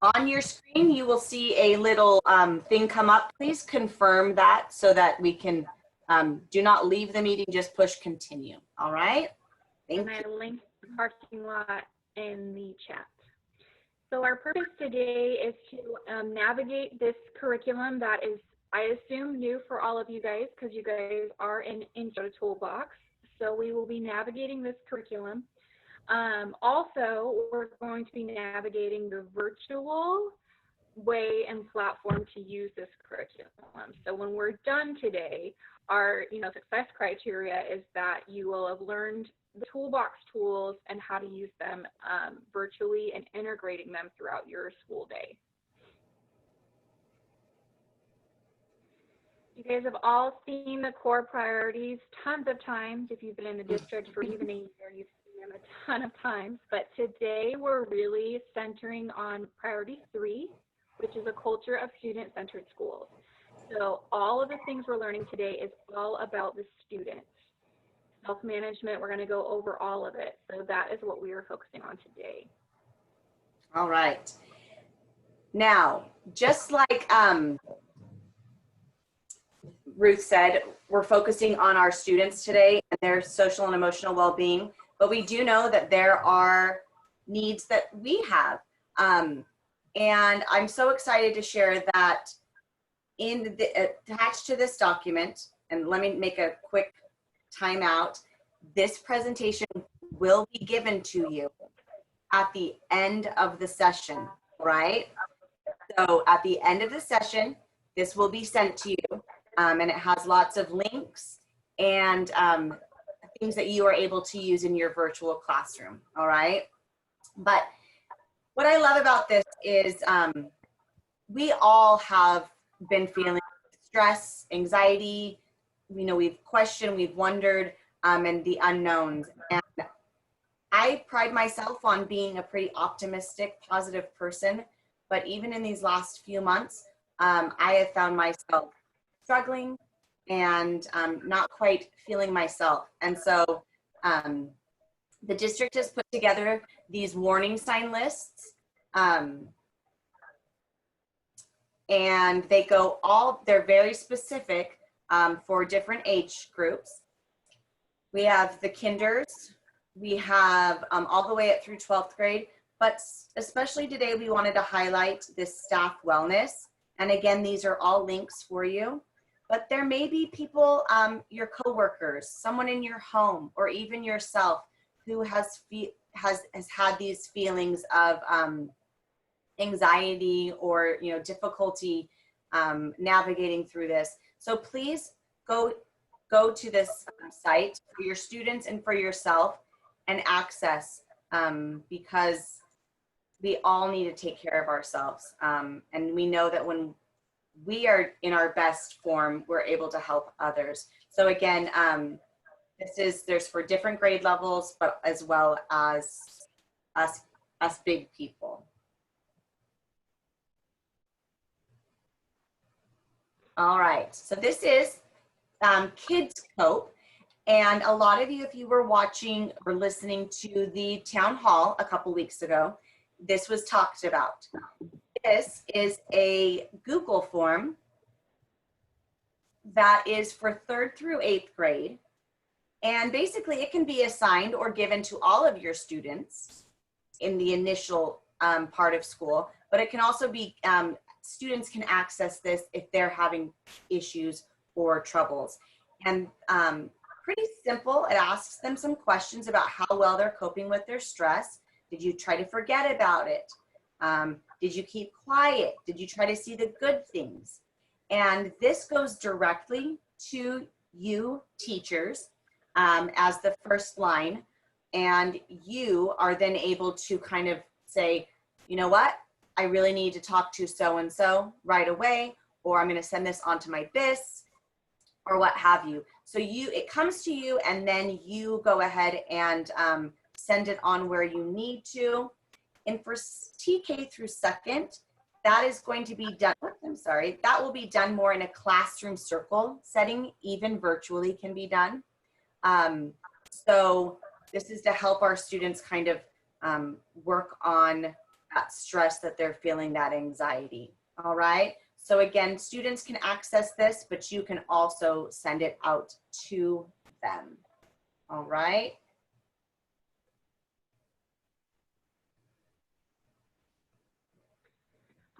On your screen, you will see a little thing come up. Please confirm that so that we can do not leave the meeting, just push continue. All right? Thank you. And I linked the parking lot in the chat. So our purpose today is to navigate this curriculum that is, I assume, new for all of you guys because you guys are in Intro to Toolbox. So we will be navigating this curriculum. Also, we're going to be navigating the virtual way and platform to use this curriculum. So when we're done today, our success criteria is that you will have learned the Toolbox tools and how to use them virtually and integrating them throughout your school day. You guys have all seen the core priorities tons of times. If you've been in the district for even a year, you've seen them a ton of times. But today we're really centering on priority 3, which is a culture of student-centered schools. So all of the things we're learning today is all about the students. Self-management, we're going to go over all of it. So that is what we are focusing on today. All right. Now, just like Ruth said, we're focusing on our students today and their social and emotional well-being, but we do know that there are needs that we have. And I'm so excited to share that attached to this document, and let me make a quick timeout, this presentation will be given to you at the end of the session, right? So at the end of the session, this will be sent to you, and it has lots of links and things that you are able to use in your virtual classroom, all right? But what I love about this is we all have been feeling stress, anxiety, we've questioned, we've wondered, and the unknowns. And I pride myself on being a pretty optimistic, positive person, but even in these last few months, I have found myself struggling and not quite feeling myself. And so the district has put together these warning sign lists, and they go they're very specific for different age groups. We have the kinders, we have all the way up through 12th grade, but especially today we wanted to highlight this staff wellness. And again, these are all links for you, but there may be people, your coworkers, someone in your home, or even yourself who has had these feelings of anxiety or difficulty navigating through this. So please go to this site for your students and for yourself and access, because we all need to take care of ourselves. And we know that when we are in our best form, we're able to help others. So again, there's for different grade levels, but as well as us big people. All right, so this is KidScope, and a lot of you, if you were watching or listening to the town hall a couple weeks ago, this was talked about. This is a Google form that is for 3rd through 8th grade, and basically it can be assigned or given to all of your students in the initial part of school, but it can also be students can access this if they're having issues or troubles. And pretty simple, it asks them some questions about how well they're coping with their stress. Did you try to forget about it? Did you keep quiet? Did you try to see the good things? And this goes directly to you teachers as the first line. And you are then able to kind of say, you know what? I really need to talk to so-and-so right away, or I'm going to send this on to my BIS, or what have you. So it comes to you, and then you go ahead and send it on where you need to. And for TK through 2nd, that is going to be done, that will be done more in a classroom circle setting, even virtually can be done. So this is to help our students kind of work on that stress that they're feeling, that anxiety. All right. So again, students can access this, but you can also send it out to them. All right.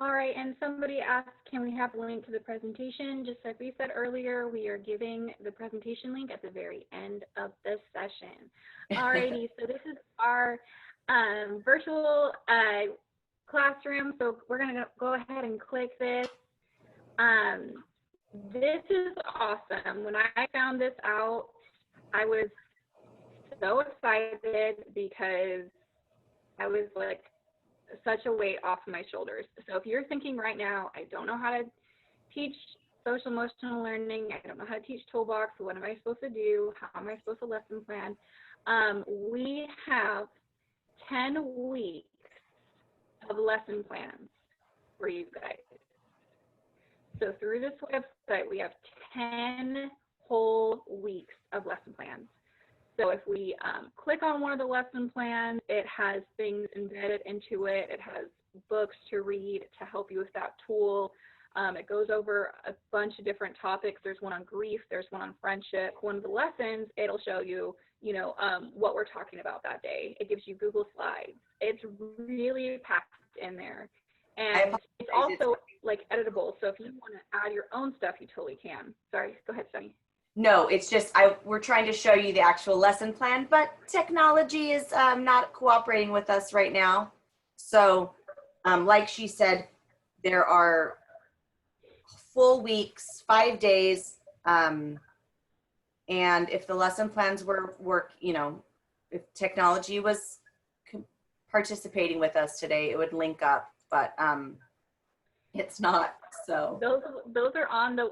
All right, and somebody asked, can we have a link to the presentation? Just like we said earlier, we are giving the presentation link at the very end of the session. All righty, so this is our virtual classroom. So we're gonna go ahead and click this. This is awesome. When I found this out, I was so excited because I was like, such a weight off my shoulders. So if you're thinking right now, I don't know how to teach social emotional learning, I don't know how to teach Toolbox, what am I supposed to do, how am I supposed to lesson plan, we have 10 weeks of lesson plans for you guys. So through this website, we have 10 whole weeks of lesson plans. So if we click on one of the lesson plans, it has things embedded into it. It has books to read to help you with that tool. It goes over a bunch of different topics. There's one on grief. There's one on friendship. One of the lessons, it'll show you, what we're talking about that day. It gives you Google Slides. It's really packed in there. And it's also like editable. So if you want to add your own stuff, you totally can. Sorry, go ahead, Sunny. No, it's just, we're trying to show you the actual lesson plan, but technology is not cooperating with us right now. So like she said, there are full weeks, 5 days. And if the lesson plans if technology was participating with us today, it would link up, but it's not. So those are on the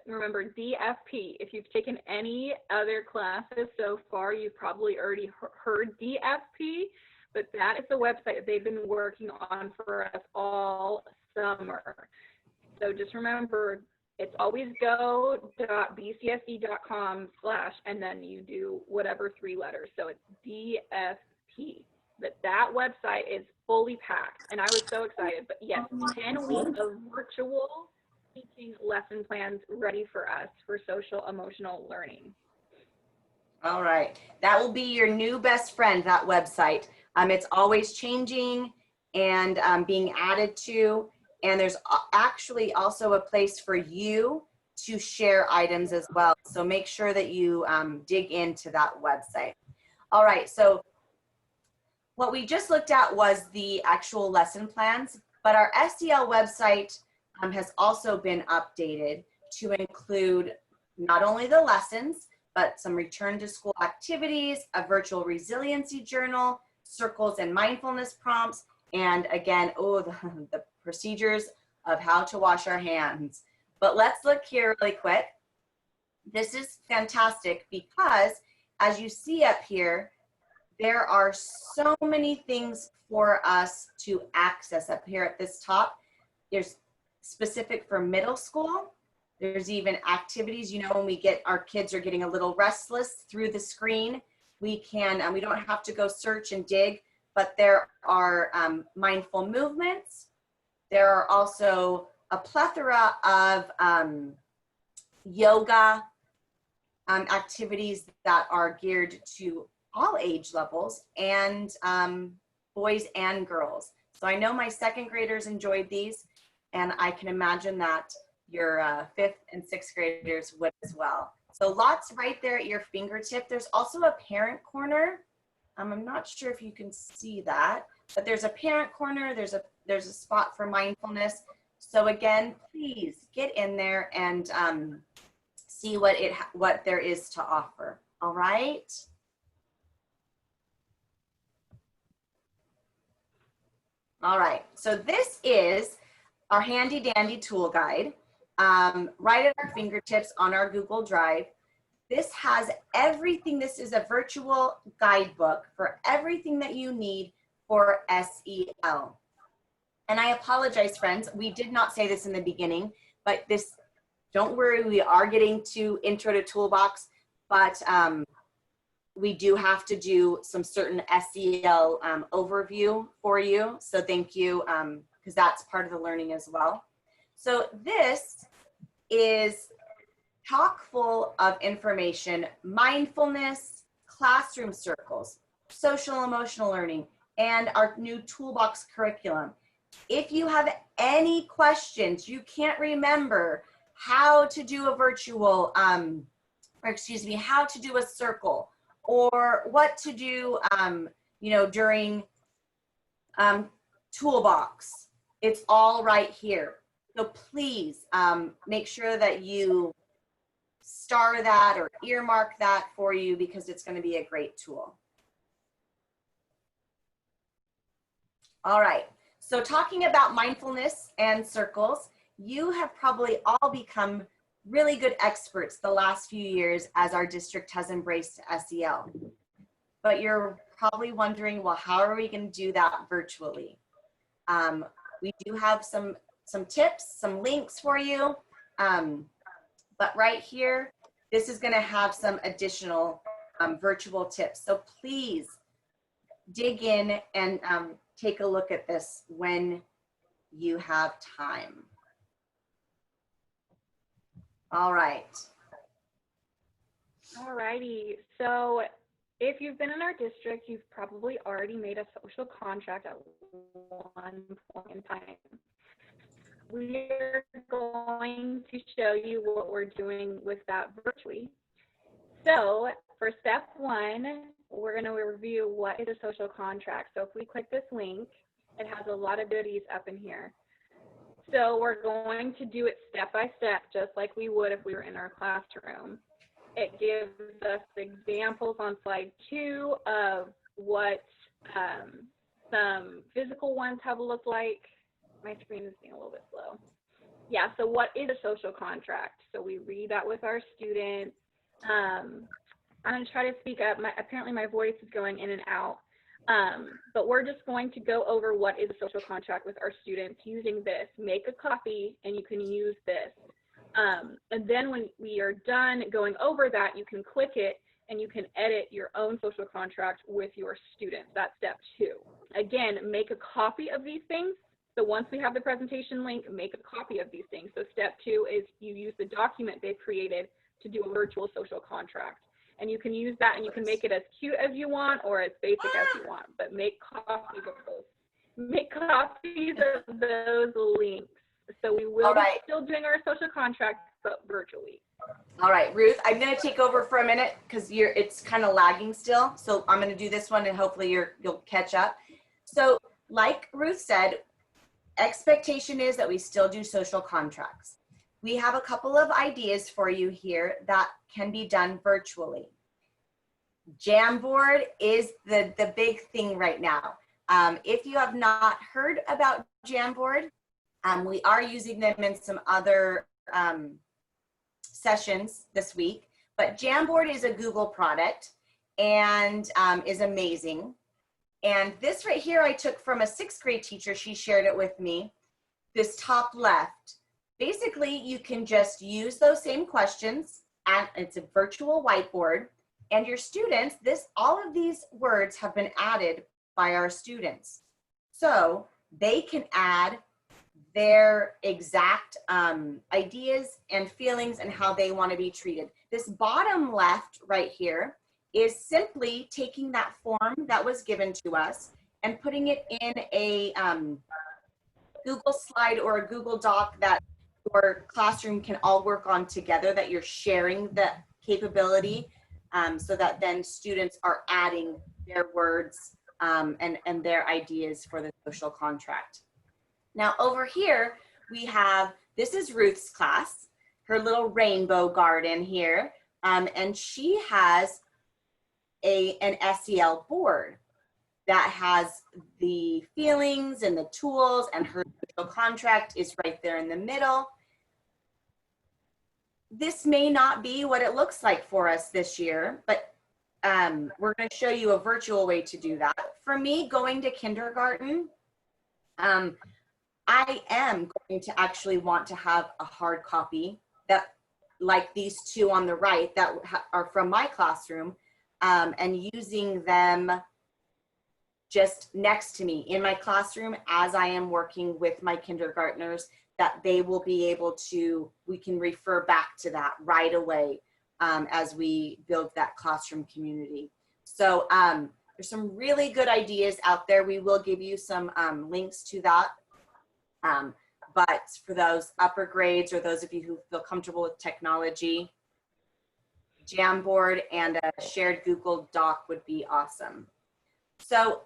remember, DFP. If you've taken any other classes so far, you've probably already heard DFP, but that is the website they've been working on for us all summer. So just remember, it's always go.bcsd.com/ and then you do whatever 3 letters. So it's DFP. But that website is fully packed, and I was so excited. But yes, 10 weeks of virtual teaching lesson plans ready for us for social emotional learning. all right, that will be your new best friend, that website. It's always changing and being added to, and there's actually also a place for you to share items as well. So make sure that you dig into that website. All right, so what we just looked at was the actual lesson plans, but our SDL website has also been updated to include not only the lessons, but some return to school activities, a virtual resiliency journal, circles and mindfulness prompts, and again, the procedures of how to wash our hands. But let's look here really quick. This is fantastic because as you see up here, there are so many things for us to access up here at this top. There's specific for middle school. There's even activities, when our kids are getting a little restless through the screen, we don't have to go search and dig, but there are mindful movements. There are also a plethora of yoga activities that are geared to all age levels, and boys and girls. So I know my 2nd graders enjoyed these, and I can imagine that your 5th and 6th graders would as well. So lots right there at your fingertip. There's also a parent corner. I'm not sure if you can see that, but there's a parent corner. There's a spot for mindfulness. So again, please get in there and see what there is to offer. All right. All right, so this is our handy dandy tool guide, right at our fingertips on our Google Drive. This has everything. This is a virtual guidebook for everything that you need for SEL. And I apologize, friends, we did not say this in the beginning, but don't worry, we are getting to Intro to Toolbox, but we do have to do some certain SEL overview for you. So thank you, because that's part of the learning as well. So this is chock full of information: mindfulness, classroom circles, social emotional learning, and our new Toolbox curriculum. If you have any questions, you can't remember how to do a virtual, how to do a circle, or what to do, during Toolbox, it's all right here. So please make sure that you star that or earmark that for you, because it's going to be a great tool. All right, so talking about mindfulness and circles, you have probably all become really good experts the last few years as our district has embraced SEL. But you're probably wondering, well, how are we going to do that virtually? We do have some tips, some links for you. But right here, this is going to have some additional virtual tips. So please dig in and take a look at this when you have time. All right. All righty. So if you've been in our district, you've probably already made a social contract at one point in time. We're going to show you what we're doing with that virtually. So for step one, we're going to review what is a social contract. So if we click this link, it has a lot of goodies up in here. So we're going to do it step by step, just like we would if we were in our classroom. It gives us examples on slide 2 of what some physical ones have looked like. My screen is being a little bit slow. Yeah, so what is a social contract? So we read that with our students. I'm going to try to speak up. Apparently my voice is going in and out. But we're just going to go over what is a social contract with our students using this. Make a copy and you can use this. And then when we are done going over that, you can click it and you can edit your own social contract with your students. That's step 2. Again, make a copy of these things. So once we have the presentation link, make a copy of these things. So step 2 is you use the document they've created to do a virtual social contract. And you can use that and you can make it as cute as you want or as basic as you want, but make copies of those. Make copies of those links. So we will be still doing our social contract, but virtually. All right, Ruth, I'm going to take over for a minute because it's kind of lagging still. So I'm going to do this one and hopefully you'll catch up. So like Ruth said, expectation is that we still do social contracts. We have a couple of ideas for you here that can be done virtually. Jamboard is the big thing right now. If you have not heard about Jamboard, we are using them in some other sessions this week, but Jamboard is a Google product and is amazing. And this right here I took from a 6th grade teacher. She shared it with me. This top left. Basically, you can just use those same questions, and it's a virtual whiteboard, and your students, all of these words have been added by our students. So they can add their exact ideas and feelings and how they want to be treated. This bottom left right here is simply taking that form that was given to us and putting it in a Google slide or a Google Doc that your classroom can all work on together, that you're sharing the capability so that then students are adding their words and their ideas for the social contract. Now over here, we have, this is Ruth's class, her little rainbow garden here, and she has an SEL board that has the feelings and the tools, and her social contract is right there in the middle. This may not be what it looks like for us this year, but we're going to show you a virtual way to do that. For me, going to kindergarten, I am going to actually want to have a hard copy that, like these two on the right that are from my classroom. and using them just next to me in my classroom as I am working with my kindergartners, that they will be able to, we can refer back to that right away as we build that classroom community. So there's some really good ideas out there. We will give you some links to that. But for those upper grades or those of you who feel comfortable with technology, Jamboard and a shared Google Doc would be awesome. So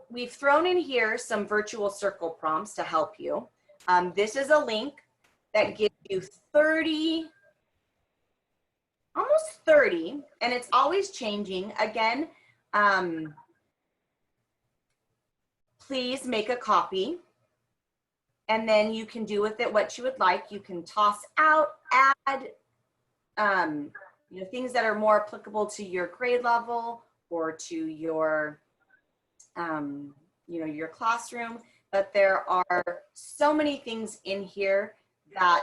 we've thrown in here some virtual circle prompts to help you. This is a link that gives you 30, almost 30, and it's always changing. Again, please make a copy, and then you can do with it what you would like. You can toss out, add, you know, things that are more applicable to your grade level or to your, you know, your classroom. But there are so many things in here that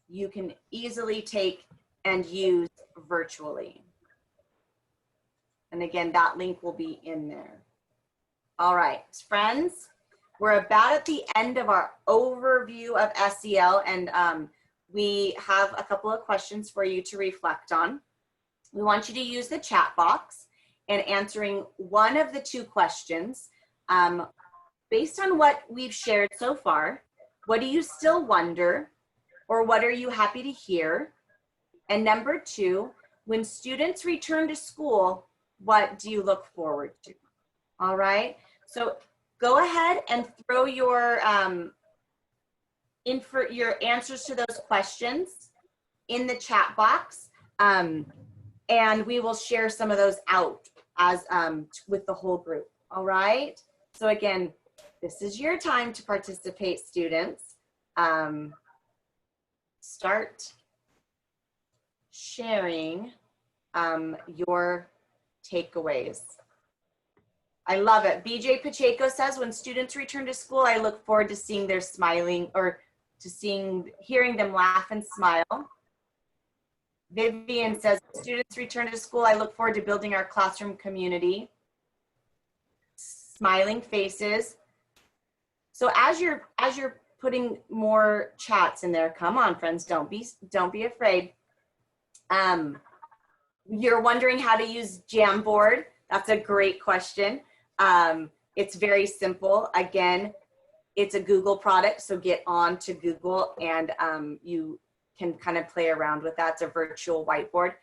you can easily take and use virtually. And again, that link will be in there. All right, friends, we're about at the end of our overview of SEL, and we have a couple of questions for you to reflect on. We want you to use the chat box and answering one of the two questions. Based on what we've shared so far, what do you still wonder, or what are you happy to hear? And number two, when students return to school, what do you look forward to? All right, so go ahead and throw your your answers to those questions in the chat box, and we will share some of those out as with the whole group. All right, so again, this is your time to participate, students. Start sharing your takeaways. I love it. BJ Pacheco says, when students return to school, I look forward to seeing their smiling, or to hearing them laugh and smile. Vivian says, when students return to school, I look forward to building our classroom community. Smiling faces. So as you're putting more chats in there, come on, friends, don't be afraid. You're wondering how to use Jamboard. That's a great question. It's very simple. Again, it's a Google product, so get on to Google and you can kind of play around with that. It's a virtual whiteboard.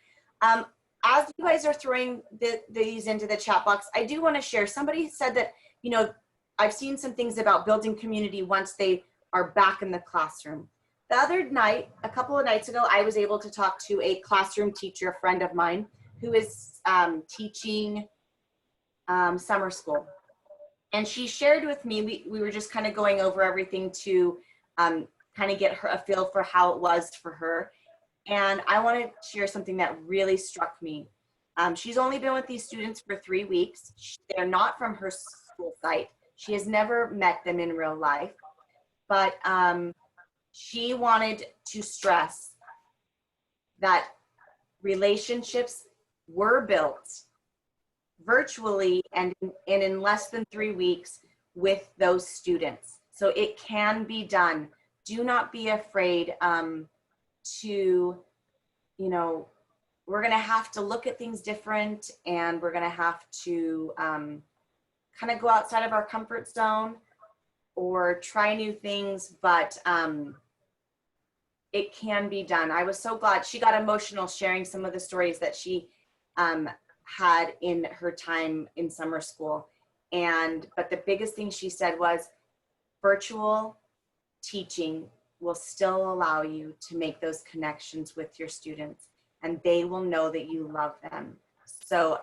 As you guys are throwing these into the chat box, I do want to share. Somebody said that, you know, I've seen some things about building community once they are back in the classroom. The other night, a couple of nights ago, I was able to talk to a classroom teacher, a friend of mine, who is teaching summer school. And she shared with me, we were just kind of going over everything to kind of get her a feel for how it was for her. And I want to share something that really struck me. She's only been with these students for 3 weeks. They're not from her school site. She has never met them in real life, but she wanted to stress that relationships were built virtually and in less than 3 weeks with those students. So it can be done. Do not be afraid to, you know, we're going to have to look at things different, and we're going to have to kind of go outside of our comfort zone or try new things, but it can be done. I was so glad. She got emotional sharing some of the stories that she had in her time in summer school. But the biggest thing she said was virtual teaching will still allow you to make those connections with your students, and they will know that you love them. So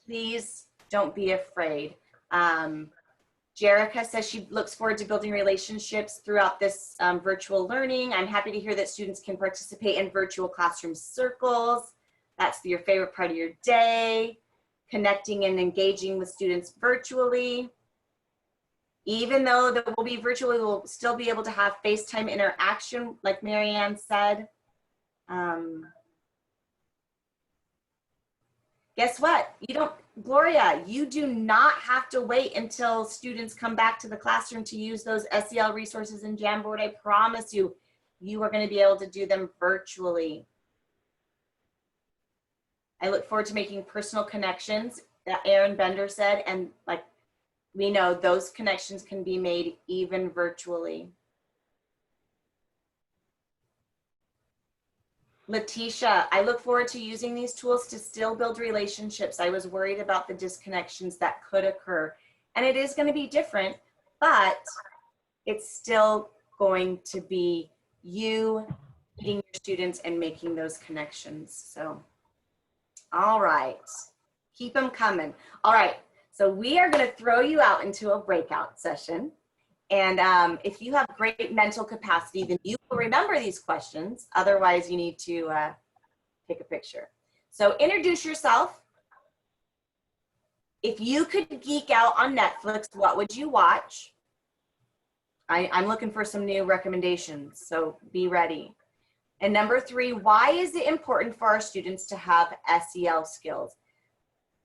please don't be afraid. Jerica says she looks forward to building relationships throughout this virtual learning. I'm happy to hear that students can participate in virtual classroom circles. That's your favorite part of your day, connecting and engaging with students virtually. Even though that will be virtually, we'll still be able to have FaceTime interaction, like Marianne said. Guess what? Gloria, you do not have to wait until students come back to the classroom to use those SEL resources in Jamboard. I promise you, you are going to be able to do them virtually. I look forward to making personal connections that Aaron Bender said, and like we know those connections can be made even virtually. Letitia, I look forward to using these tools to still build relationships. I was worried about the disconnections that could occur, and it is going to be different, but it's still going to be you meeting your students and making those connections. So, all right, keep them coming. All right, so we are going to throw you out into a breakout session. And if you have great mental capacity, then you will remember these questions. Otherwise, you need to take a picture. So introduce yourself. If you could geek out on Netflix, what would you watch? I'm looking for some new recommendations, so be ready. And number 3, why is it important for our students to have SEL skills?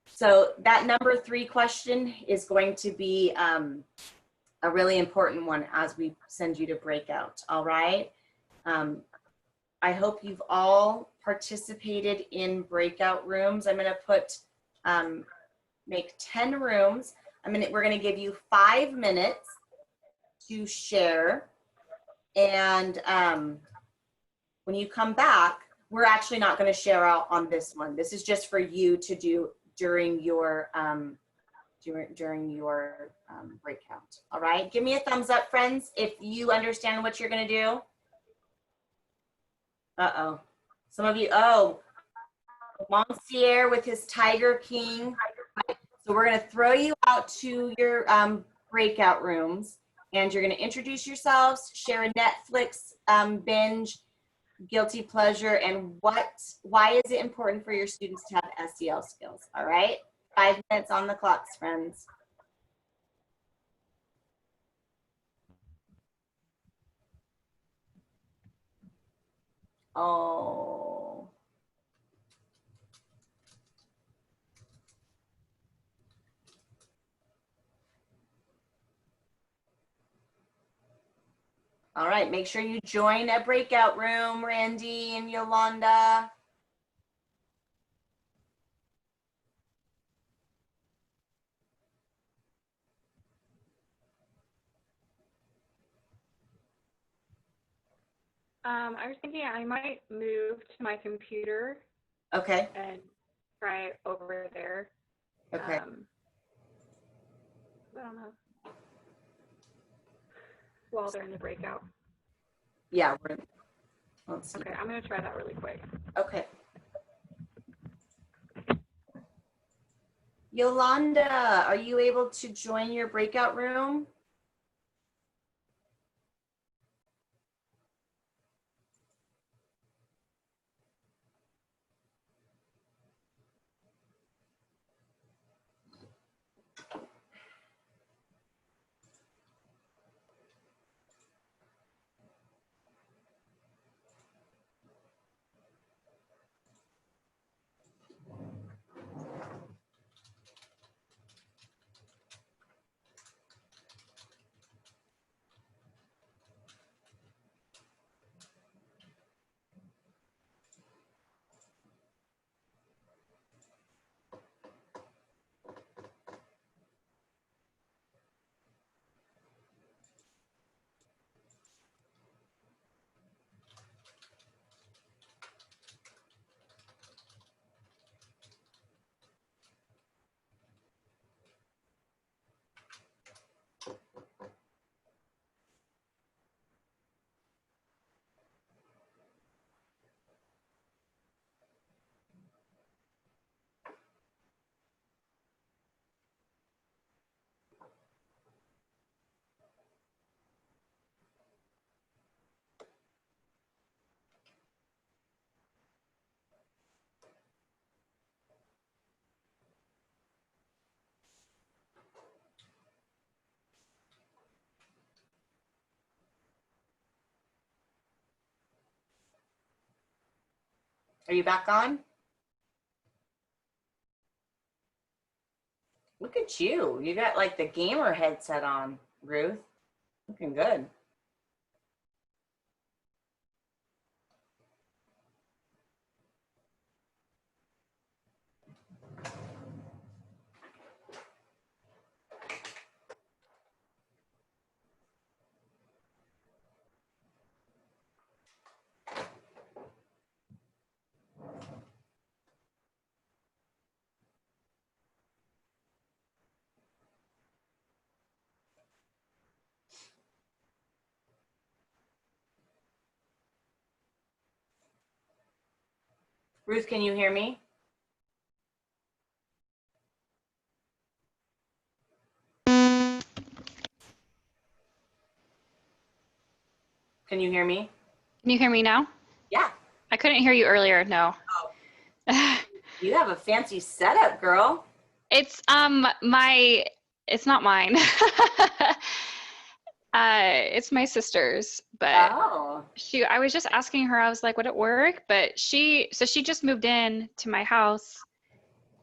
So that number 3 question is going to be a really important one as we send you to Breakout, all right? I hope you've all participated in breakout rooms. I'm gonna put, make 10 rooms. We're gonna give you 5 minutes to share. And when you come back, we're actually not gonna share out on this one. This is just for you to do during your breakout. All right, give me a thumbs up, friends, if you understand what you're gonna do. Uh-oh, some of you, oh, Monsieur with his Tiger King. So we're gonna throw you out to your breakout rooms, and you're gonna introduce yourselves, share a Netflix binge, guilty pleasure, and why is it important for your students to have SEL skills, all right? 5 minutes on the clocks, friends. Oh. All right, make sure you join a breakout room, Randy and Yolanda. I was thinking I might move to my computer. Okay. And try it over there. Okay. I don't know. While they're in the breakout. Yeah, let's see. Okay, I'm gonna try that really quick. Okay. Yolanda, are you able to join your breakout room? Are you back on? Look at you. You got like the gamer headset on, Ruth. Looking good. Ruth, can you hear me? Can you hear me? Can you hear me now? Yeah. I couldn't hear you earlier, no. Oh. You have a fancy setup, girl. It's it's not mine. It's my sister's, but Oh. I was just asking her, I was like, would it work? But she just moved in to my house.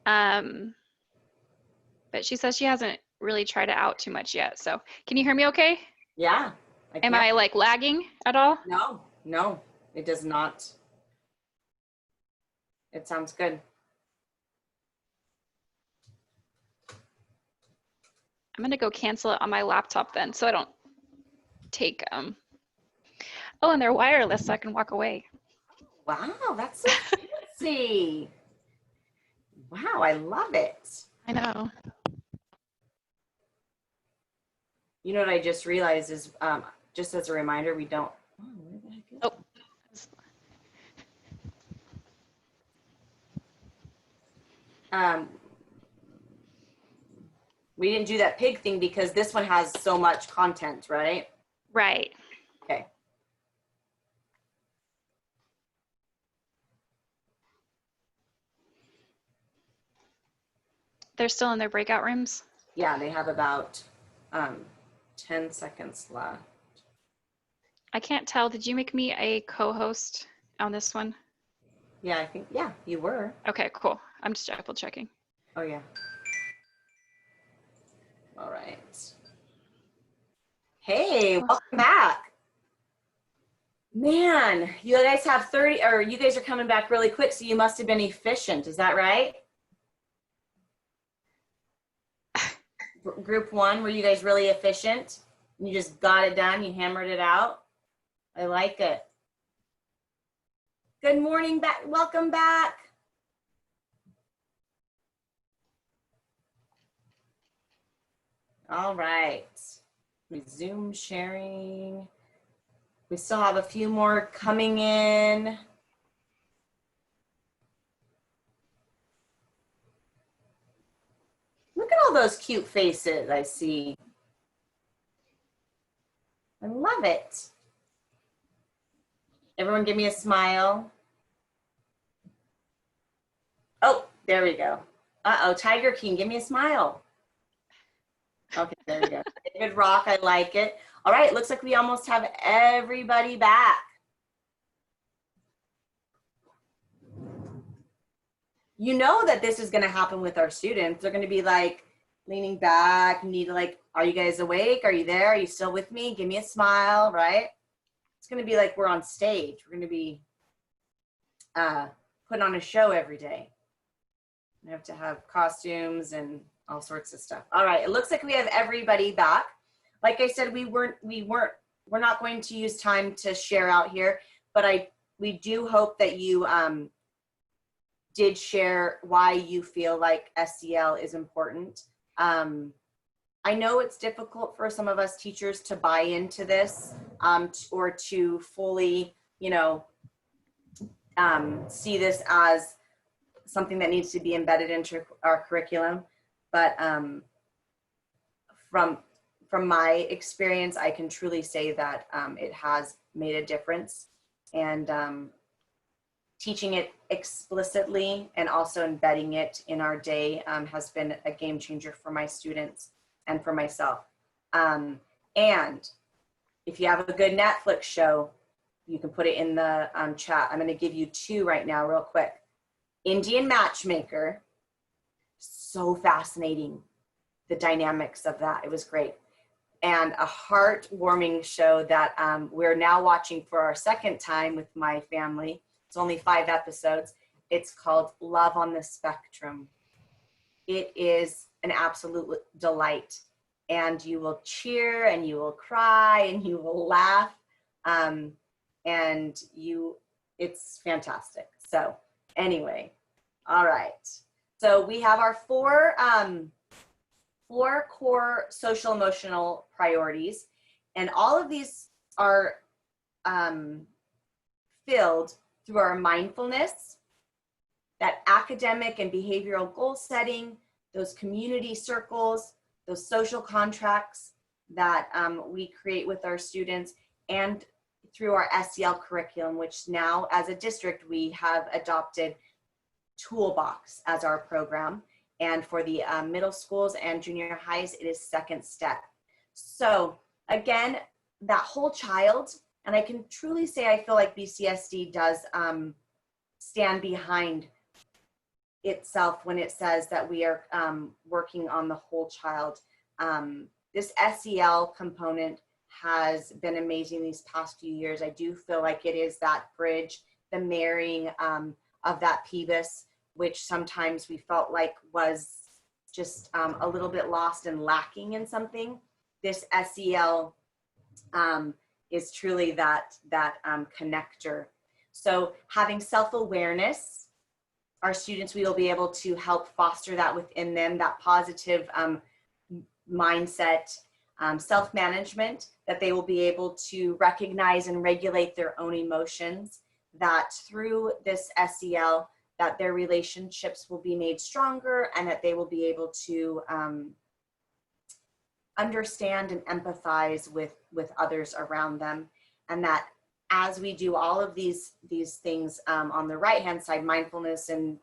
But she says she hasn't really tried it out too much yet. So can you hear me okay? Yeah. Am I like lagging at all? No, it does not. It sounds good. I'm gonna go cancel it on my laptop then, so I don't take oh, and they're wireless, so I can walk away. Wow, that's so fancy. Wow, I love it. I know. You know what I just realized is, just as a reminder, we don't. Oh, where the heck is Oh. We didn't do that pig thing because this one has so much content, right? Right. Okay. They're still in their breakout rooms? Yeah, they have about 10 seconds left. I can't tell. Did you make me a co-host on this one? Yeah, I think, yeah, you were. Okay, cool. I'm just double checking. Oh, yeah. All right. Hey, welcome back. Man, you guys have 30, or you guys are coming back really quick, so you must have been efficient. Is that right? Group one, were you guys really efficient? You just got it done, you hammered it out? I like it. Good morning, back. Welcome back. All right. Resume sharing. We still have a few more coming in. Look at all those cute faces I see. I love it. Everyone give me a smile. Oh, there we go. Uh-oh, Tiger King, give me a smile. Okay, there we go. David Rock, I like it. All right, looks like we almost have everybody back. You know that this is gonna happen with our students. They're gonna be like leaning back, need to like, are you guys awake? Are you there? Are you still with me? Give me a smile, right? It's gonna be like we're on stage. We're gonna be putting on a show every day. We have to have costumes and all sorts of stuff. All right, it looks like we have everybody back. Like I said, we're not going to use time to share out here, but we do hope that you did share why you feel like SEL is important. I know it's difficult for some of us teachers to buy into this or to fully, you know, see this as something that needs to be embedded into our curriculum. But from my experience, I can truly say that it has made a difference. And teaching it explicitly and also embedding it in our day has been a game changer for my students and for myself. And if you have a good Netflix show, you can put it in the chat. I'm going to give you two right now real quick. Indian Matchmaker, so fascinating. the dynamics of that. It was great. And a heartwarming show that we're now watching for our second time with my family. It's only 5 episodes. It's called Love on the Spectrum. It is an absolute delight. And you will cheer and you will cry and you will laugh. It's fantastic. So anyway, all right. So we have our 4 core social emotional priorities, and all of these are filled through our mindfulness, that academic and behavioral goal setting, those community circles, those social contracts that we create with our students, and through our SEL curriculum, which now as a district, we have adopted Toolbox as our program. And for the middle schools and junior highs, it is second step. So again, that whole child, and I can truly say I feel like BCSD does stand behind itself when it says that we are working on the whole child. This SEL component has been amazing these past few years. I do feel like it is that bridge, the marrying of that PBIS, which sometimes we felt like was just a little bit lost and lacking in something. This SEL is truly that connector. So having self-awareness, our students, we will be able to help foster that within them, that positive mindset, self-management, that they will be able to recognize and regulate their own emotions, that through this SEL, that their relationships will be made stronger, and that they will be able to understand and empathize with others around them. And that as we do all of these things on the right-hand side, mindfulness and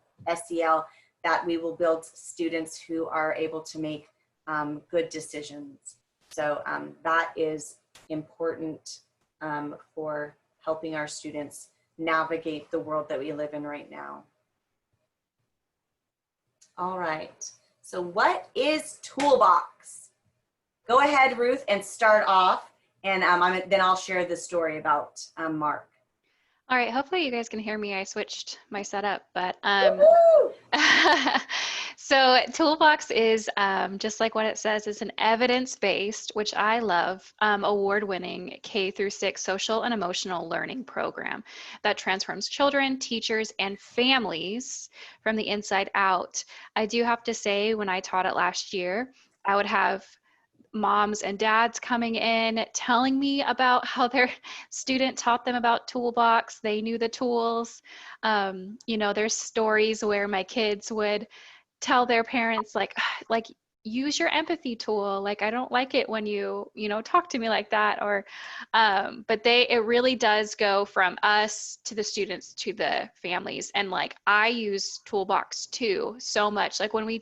SEL, that we will build students who are able to make good decisions. So that is important for helping our students navigate the world that we live in right now. All right, so what is Toolbox? Go ahead, Ruth, and start off, and then I'll share the story about Mark. All right, hopefully you guys can hear me. I switched my setup, but so Toolbox is just like what it says, it's an evidence-based, which I love, award-winning K-6 social and emotional learning program that transforms children, teachers, and families from the inside out. I do have to say, when I taught it last year, I would have moms and dads coming in telling me about how their student taught them about Toolbox. They knew the tools. You know, there's stories where my kids would tell their parents like use your empathy tool. Like, I don't like it when you talk to me like that. Or, but it really does go from us to the students to the families. And like, I use Toolbox too so much. Like when we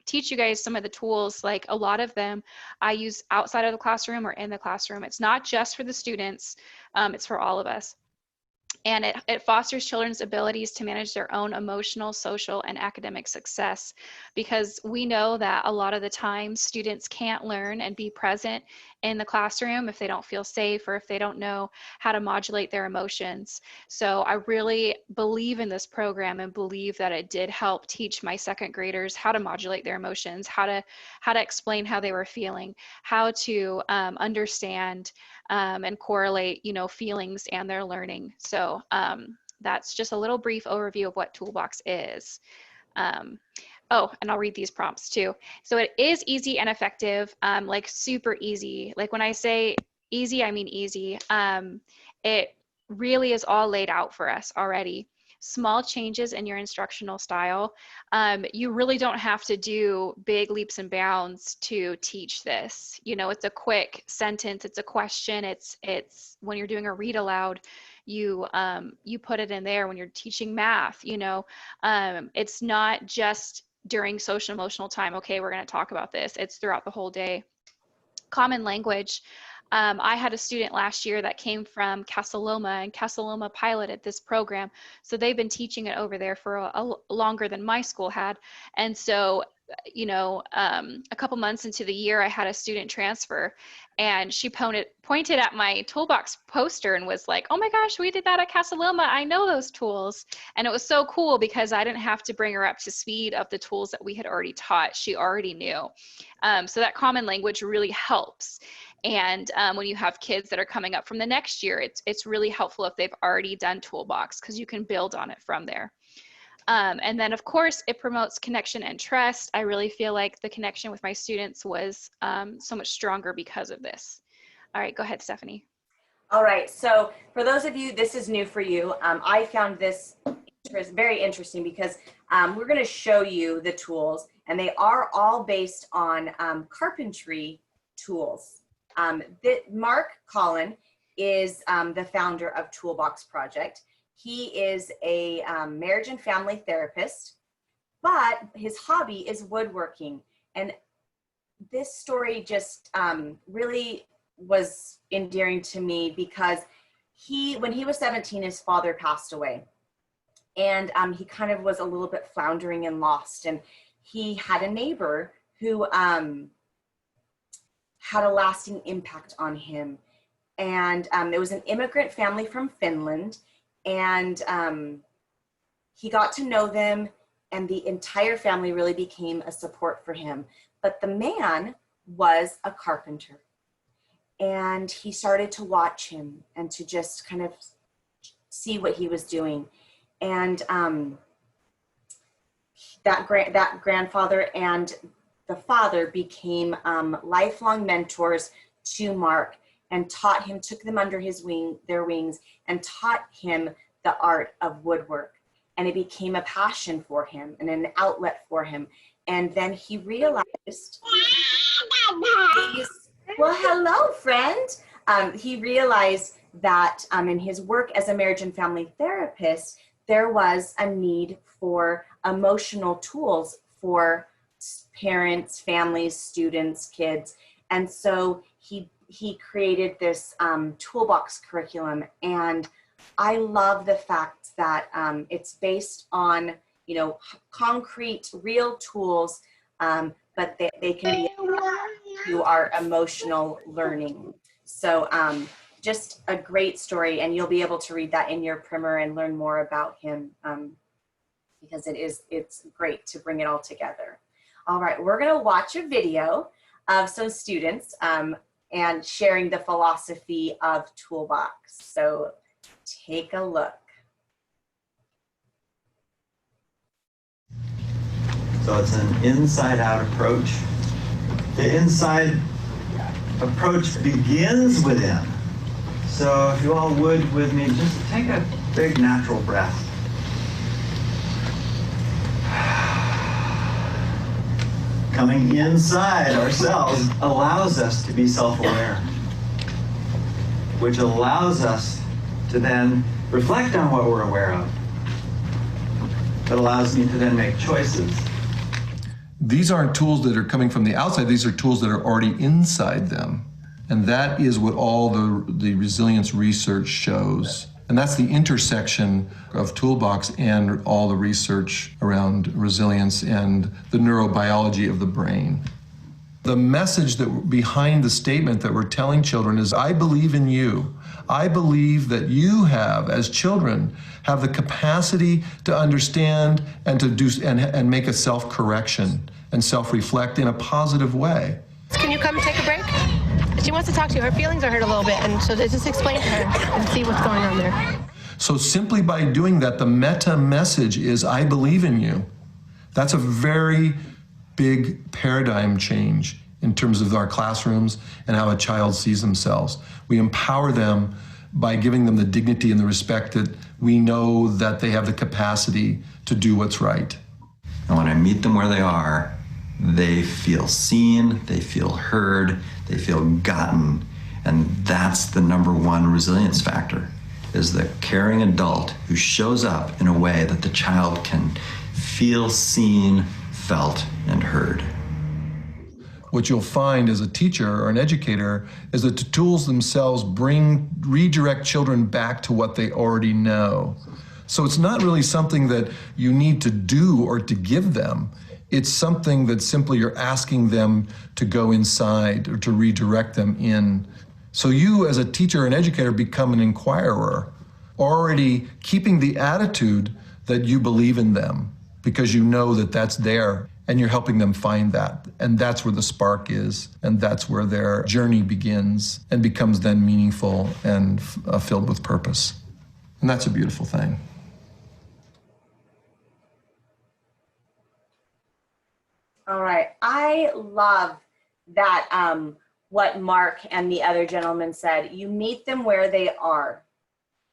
teach you guys some of the tools, like a lot of them I use outside of the classroom or in the classroom. It's not just for the students, it's for all of us. And it fosters children's abilities to manage their own emotional, social, and academic success, because we know that a lot of the time students can't learn and be present in the classroom if they don't feel safe or if they don't know how to modulate their emotions. So I really believe in this program and believe that it did help teach my second graders how to modulate their emotions, how to explain how they were feeling, how to understand and correlate, feelings and their learning. So that's just a little brief overview of what Toolbox is. Oh, and I'll read these prompts too. So it is easy and effective, like super easy. Like when I say easy, I mean easy. It really is all laid out for us already. Small changes in your instructional style. You really don't have to do big leaps and bounds to teach this. It's a quick sentence, it's a question, it's when you're doing a read aloud, you put it in there. When you're teaching math, it's not just during social emotional time, okay, we're going to talk about this. It's throughout the whole day. Common language. I had a student last year that came from Casa Loma, and Casa Loma piloted this program. So they've been teaching it over there for a longer than my school had. And so a couple months into the year, I had a student transfer, and she pointed at my Toolbox poster and was like, "Oh my gosh, we did that at Casa Loma. I know those tools." And it was so cool because I didn't have to bring her up to speed of the tools that we had already taught. She already knew. So that common language really helps. And when you have kids that are coming up from the next year, it's really helpful if they've already done Toolbox, because you can build on it from there. And then, of course, it promotes connection and trust. I really feel like the connection with my students was so much stronger because of this. All right, go ahead, Stephanie. All right, so for those of you, this is new for you. I found this very interesting because we're going to show you the tools, and they are all based on carpentry tools. Mark Collin is the founder of Toolbox Project. He is a marriage and family therapist, but his hobby is woodworking. And this story just really was endearing to me because when he was 17, his father passed away. And he kind of was a little bit floundering and lost. And he had a neighbor who had a lasting impact on him. And it was an immigrant family from Finland. And he got to know them, and the entire family really became a support for him. But the man was a carpenter, and he started to watch him and to just kind of see what he was doing. And that grandfather and the father became lifelong mentors to Mark, and taught him, took them under their wings, and taught him the art of woodwork. And it became a passion for him and an outlet for him. And then he realized, well, hello, friend. He realized that in his work as a marriage and family therapist, there was a need for emotional tools for parents, families, students, kids. And so he created this Toolbox curriculum, and I love the fact that it's based on, concrete, real tools, but they can be to our emotional learning. So just a great story, and you'll be able to read that in your primer and learn more about him because it's great to bring it all together. All right, we're gonna watch a video of some students and sharing the philosophy of Toolbox. So take a look. So it's an inside-out approach. The inside approach begins within. So if you all would with me, just take a big natural breath. Coming inside ourselves allows us to be self-aware, which allows us to then reflect on what we're aware of. That allows me to then make choices. These aren't tools that are coming from the outside, these are tools that are already inside them. And that is what all the resilience research shows. And that's the intersection of Toolbox and all the research around resilience and the neurobiology of the brain. The message behind the statement that we're telling children is, I believe in you. I believe that you as children, have the capacity to understand and to do and make a self-correction and self-reflect in a positive way. Can you come take a break? She wants to talk to you. Her feelings are hurt a little bit, and so just explain to her and see what's going on there. So simply by doing that, the meta message is, I believe in you. That's a very big paradigm change in terms of our classrooms and how a child sees themselves. We empower them by giving them the dignity and the respect that we know that they have the capacity to do what's right. And when I meet them where they are, they feel seen, they feel heard, they feel gotten. And that's the #1 resilience factor, is the caring adult who shows up in a way that the child can feel seen, felt, and heard. What you'll find as a teacher or an educator is that the tools themselves redirect children back to what they already know. So it's not really something that you need to do or to give them. It's something that simply you're asking them to go inside or to redirect them in. So you as a teacher and educator become an inquirer, already keeping the attitude that you believe in them because you know that that's there and you're helping them find that. And that's where the spark is, and that's where their journey begins and becomes then meaningful and filled with purpose. And that's a beautiful thing. All right, I love that what Mark and the other gentleman said. You meet them where they are.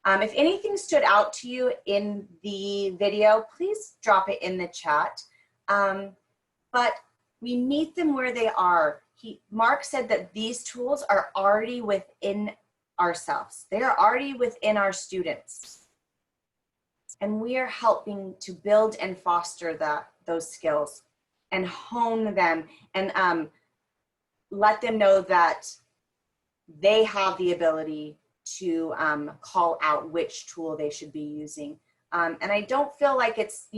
If anything stood out to you in the video, please drop it in the chat. But we meet them where they are. Mark said that these tools are already within ourselves. They are already within our students. And we are helping to build and foster those skills and hone them and let them know that they have the ability to call out which tool they should be using. And I don't feel like it's,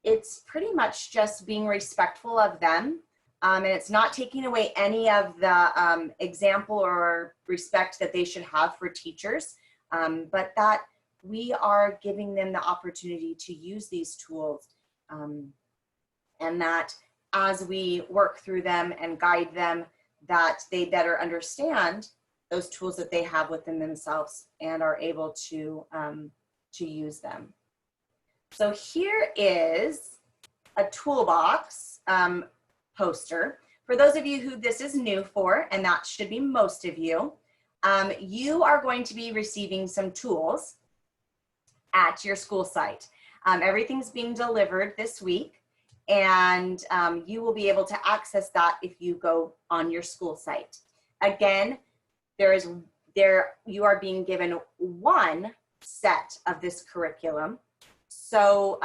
it's pretty much just being respectful of them. And it's not taking away any of the example or respect that they should have for teachers, but that we are giving them the opportunity to use these tools. And that as we work through them and guide them, that they better understand those tools that they have within themselves and are able to use them. So here is a Toolbox poster. For those of you who this is new for, and that should be most of you, you are going to be receiving some tools at your school site. Everything's being delivered this week, and you will be able to access that if you go on your school site. Again, you are being given one set of this curriculum. So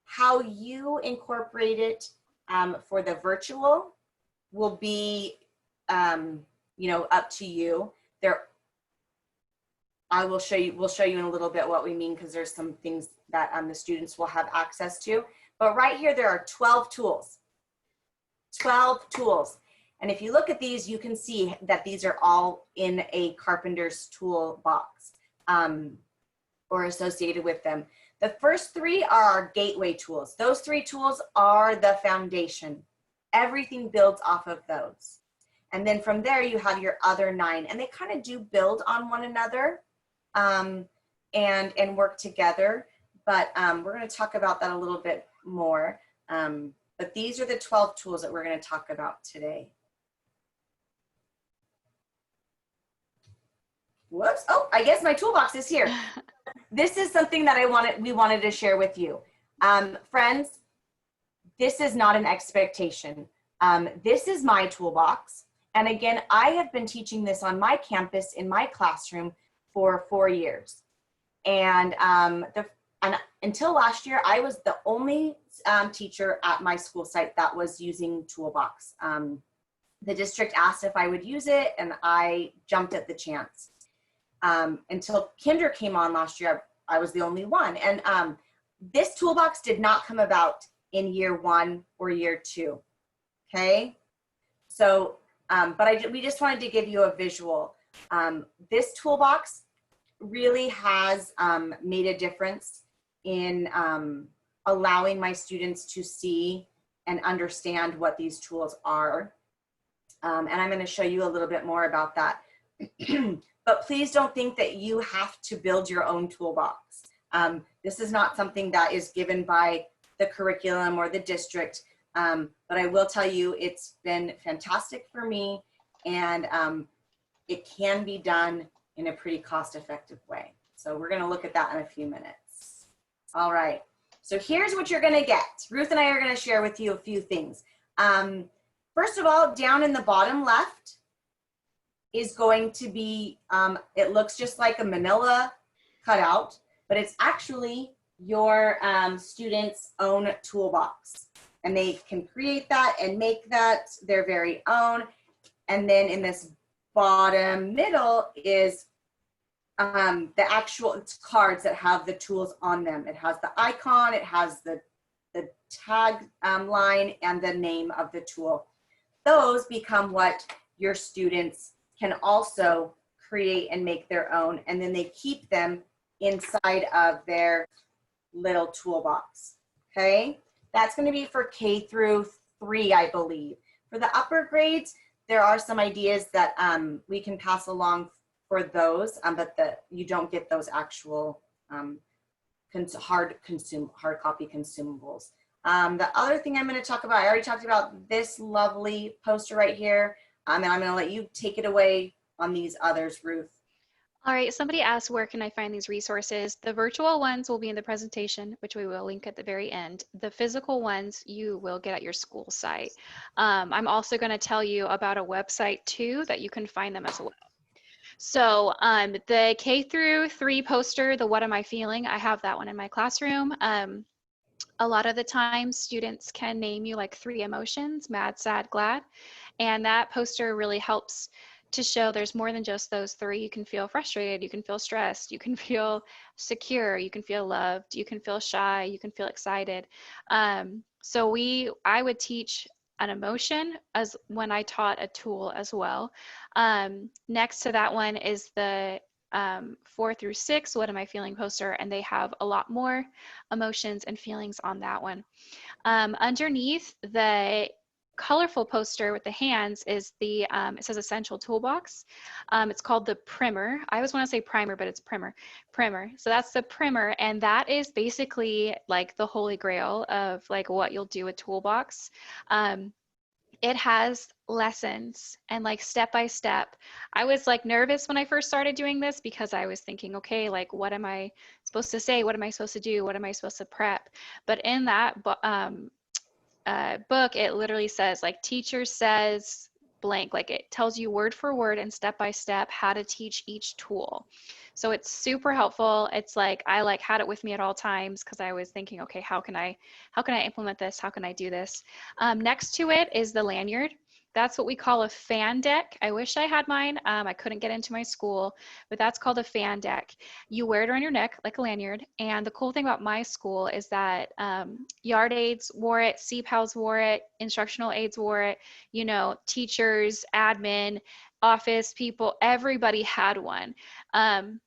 how you incorporate it for the virtual will be, up to you. We'll show you in a little bit what we mean, because there's some things that the students will have access to. But right here, there are 12 tools. 12 tools. And if you look at these, you can see that these are all in a carpenter's toolbox or associated with them. The first three are our gateway tools. Those 3 tools are the foundation. Everything builds off of those. And then from there, you have your other 9, and they kind of do build on one another and work together. But we're going to talk about that a little bit more. But these are the 12 tools that we're going to talk about today. Whoops. Oh, I guess my toolbox is here. This is something that we wanted to share with you. Friends, this is not an expectation. This is my toolbox. And again, I have been teaching this on my campus in my classroom for 4 years. And until last year, I was the only teacher at my school site that was using Toolbox. The district asked if I would use it, and I jumped at the chance. Until Kinder came on last year, I was the only one. And this Toolbox did not come about in year 1 or year 2, okay? So, we just wanted to give you a visual. This Toolbox really has made a difference in allowing my students to see and understand what these tools are. And I'm going to show you a little bit more about that. But please don't think that you have to build your own toolbox. This is not something that is given by the curriculum or the district. But I will tell you, it's been fantastic for me, and it can be done in a pretty cost-effective way. So we're going to look at that in a few minutes. All right. So here's what you're going to get. Ruth and I are going to share with you a few things. First of all, down in the bottom left is going to be, it looks just like a manila cutout, but it's actually your student's own toolbox. And they can create that and make that their very own. And then in this bottom middle is the actual, it's cards that have the tools on them. It has the icon, it has the tag line, and the name of the tool. Those become what your students can also create and make their own, and then they keep them inside of their little toolbox. Okay, that's going to be for K through 3, I believe. For the upper grades, there are some ideas that we can pass along for those, but you don't get those actual hard copy consumables. The other thing I'm going to talk about, I already talked about this lovely poster right here, and I'm going to let you take it away on these others, Ruth. All right, somebody asked, where can I find these resources? The virtual ones will be in the presentation, which we will link at the very end. The physical ones you will get at your school site. I'm also going to tell you about a website too that you can find them as well. So the K through 3 poster, the What Am I Feeling? I have that one in my classroom. A lot of the time students can name you like 3 emotions, mad, sad, glad. And that poster really helps to show there's more than just those 3. You can feel frustrated, you can feel stressed, you can feel secure, you can feel loved, you can feel shy, you can feel excited. So I would teach an emotion as when I taught a tool as well. Next to that one is the 4 through 6, What Am I Feeling poster, and they have a lot more emotions and feelings on that one. Underneath the colorful poster with the hands is the, it says Essential Toolbox. It's called the Primer. I always want to say primer, but it's primer. So that's the primer, and that is basically like the holy grail of like what you'll do with Toolbox. It has lessons and like step by step. I was like nervous when I first started doing this because I was thinking, okay, like what am I supposed to say? What am I supposed to do? What am I supposed to prep? But in that book, it literally says like teacher says blank, like it tells you word for word and step by step how to teach each tool. So it's super helpful. It's like I like had it with me at all times because I was thinking, okay, how can I implement this? How can I do this? Next to it is the lanyard. That's what we call a fan deck. I wish I had mine. I couldn't get into my school, but that's called a fan deck. You wear it around your neck like a lanyard. And the cool thing about my school is that yard aides wore it, CPALs wore it, instructional aides wore it, you know, teachers, admin, office people, everybody had one. And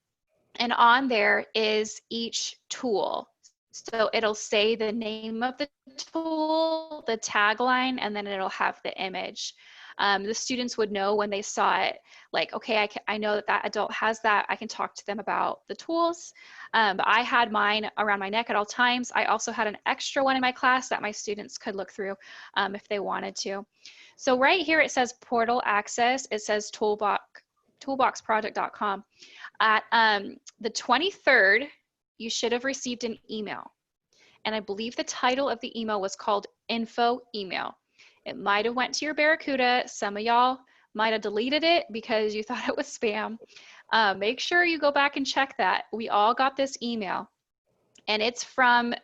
on there is each tool. So it'll say the name of the tool, the tagline, and then it'll have the image. The students would know when they saw it, like, okay, I know that adult has that. I can talk to them about the tools. But I had mine around my neck at all times. I also had an extra one in my class that my students could look through if they wanted to. So right here it says portal access. It says toolboxproject.com. At the 23rd, you should have received an email. And I believe the title of the email was called Info Email. It might have went to your Barracuda. Some of y'all might have deleted it because you thought it was spam. Make sure you go back and check that. We all got this email, and it's from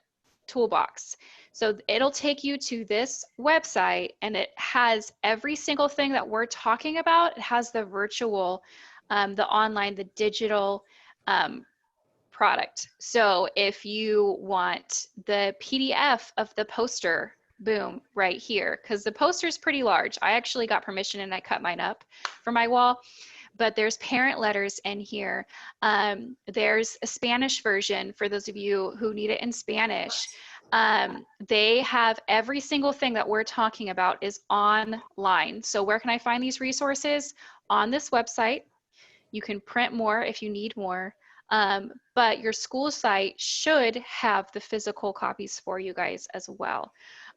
Toolbox. So it'll take you to this website, and it has every single thing that we're talking about. It has the virtual, the online, the digital product. So if you want the PDF of the poster, boom, right here, because the poster is pretty large. I actually got permission and I cut mine up for my wall. But there's parent letters in here. There's a Spanish version for those of you who need it in Spanish. They have every single thing that we're talking about is online. So where can I find these resources? On this website. You can print more if you need more. But your school site should have the physical copies for you guys as well.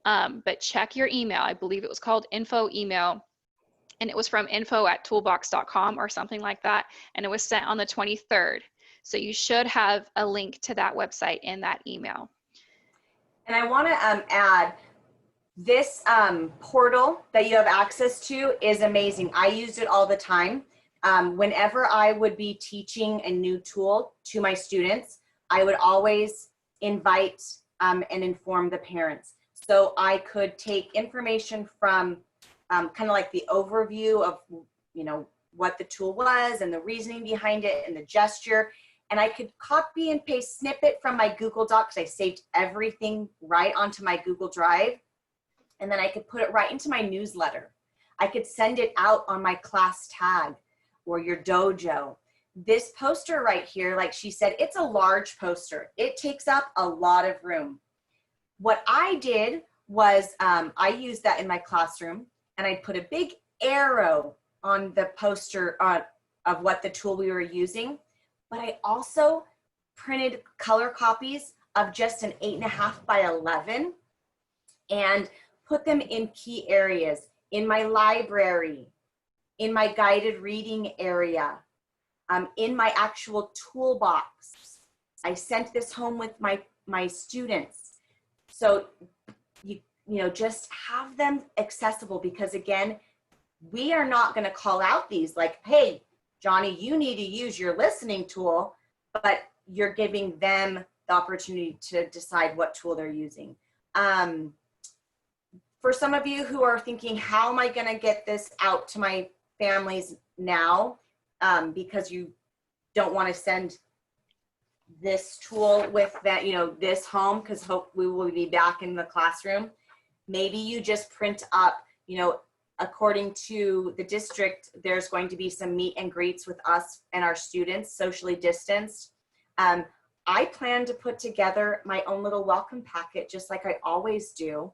But check your email. I believe it was called Info Email. And it was from info@toolbox.com or something like that. And it was sent on the 23rd. So you should have a link to that website in that email. And I want to add, this portal that you have access to is amazing. I used it all the time. Whenever I would be teaching a new tool to my students, I would always invite and inform the parents. So I could take information from kind of like the overview of, you know, what the tool was and the reasoning behind it and the gesture. And I could copy and paste snippet from my Google Docs. I saved everything right onto my Google Drive. And then I could put it right into my newsletter. I could send it out on my class tag or your dojo. This poster right here, like she said, it's a large poster. It takes up a lot of room. What I did was I used that in my classroom, and I put a big arrow on the poster of what the tool we were using. But I also printed color copies of just an 8.5 by 11 and put them in key areas, in my library, in my guided reading area, in my actual toolbox. I sent this home with my students. So you know, just have them accessible, because again, we are not going to call out these like, hey, Johnny, you need to use your listening tool, but you're giving them the opportunity to decide what tool they're using. For some of you who are thinking, how am I going to get this out to my families now? Because you don't want to send this tool with that, you know, this home, because hope we will be back in the classroom. Maybe you just print up, you know, according to the district, there's going to be some meet and greets with us and our students, socially distanced. I plan to put together my own little welcome packet, just like I always do.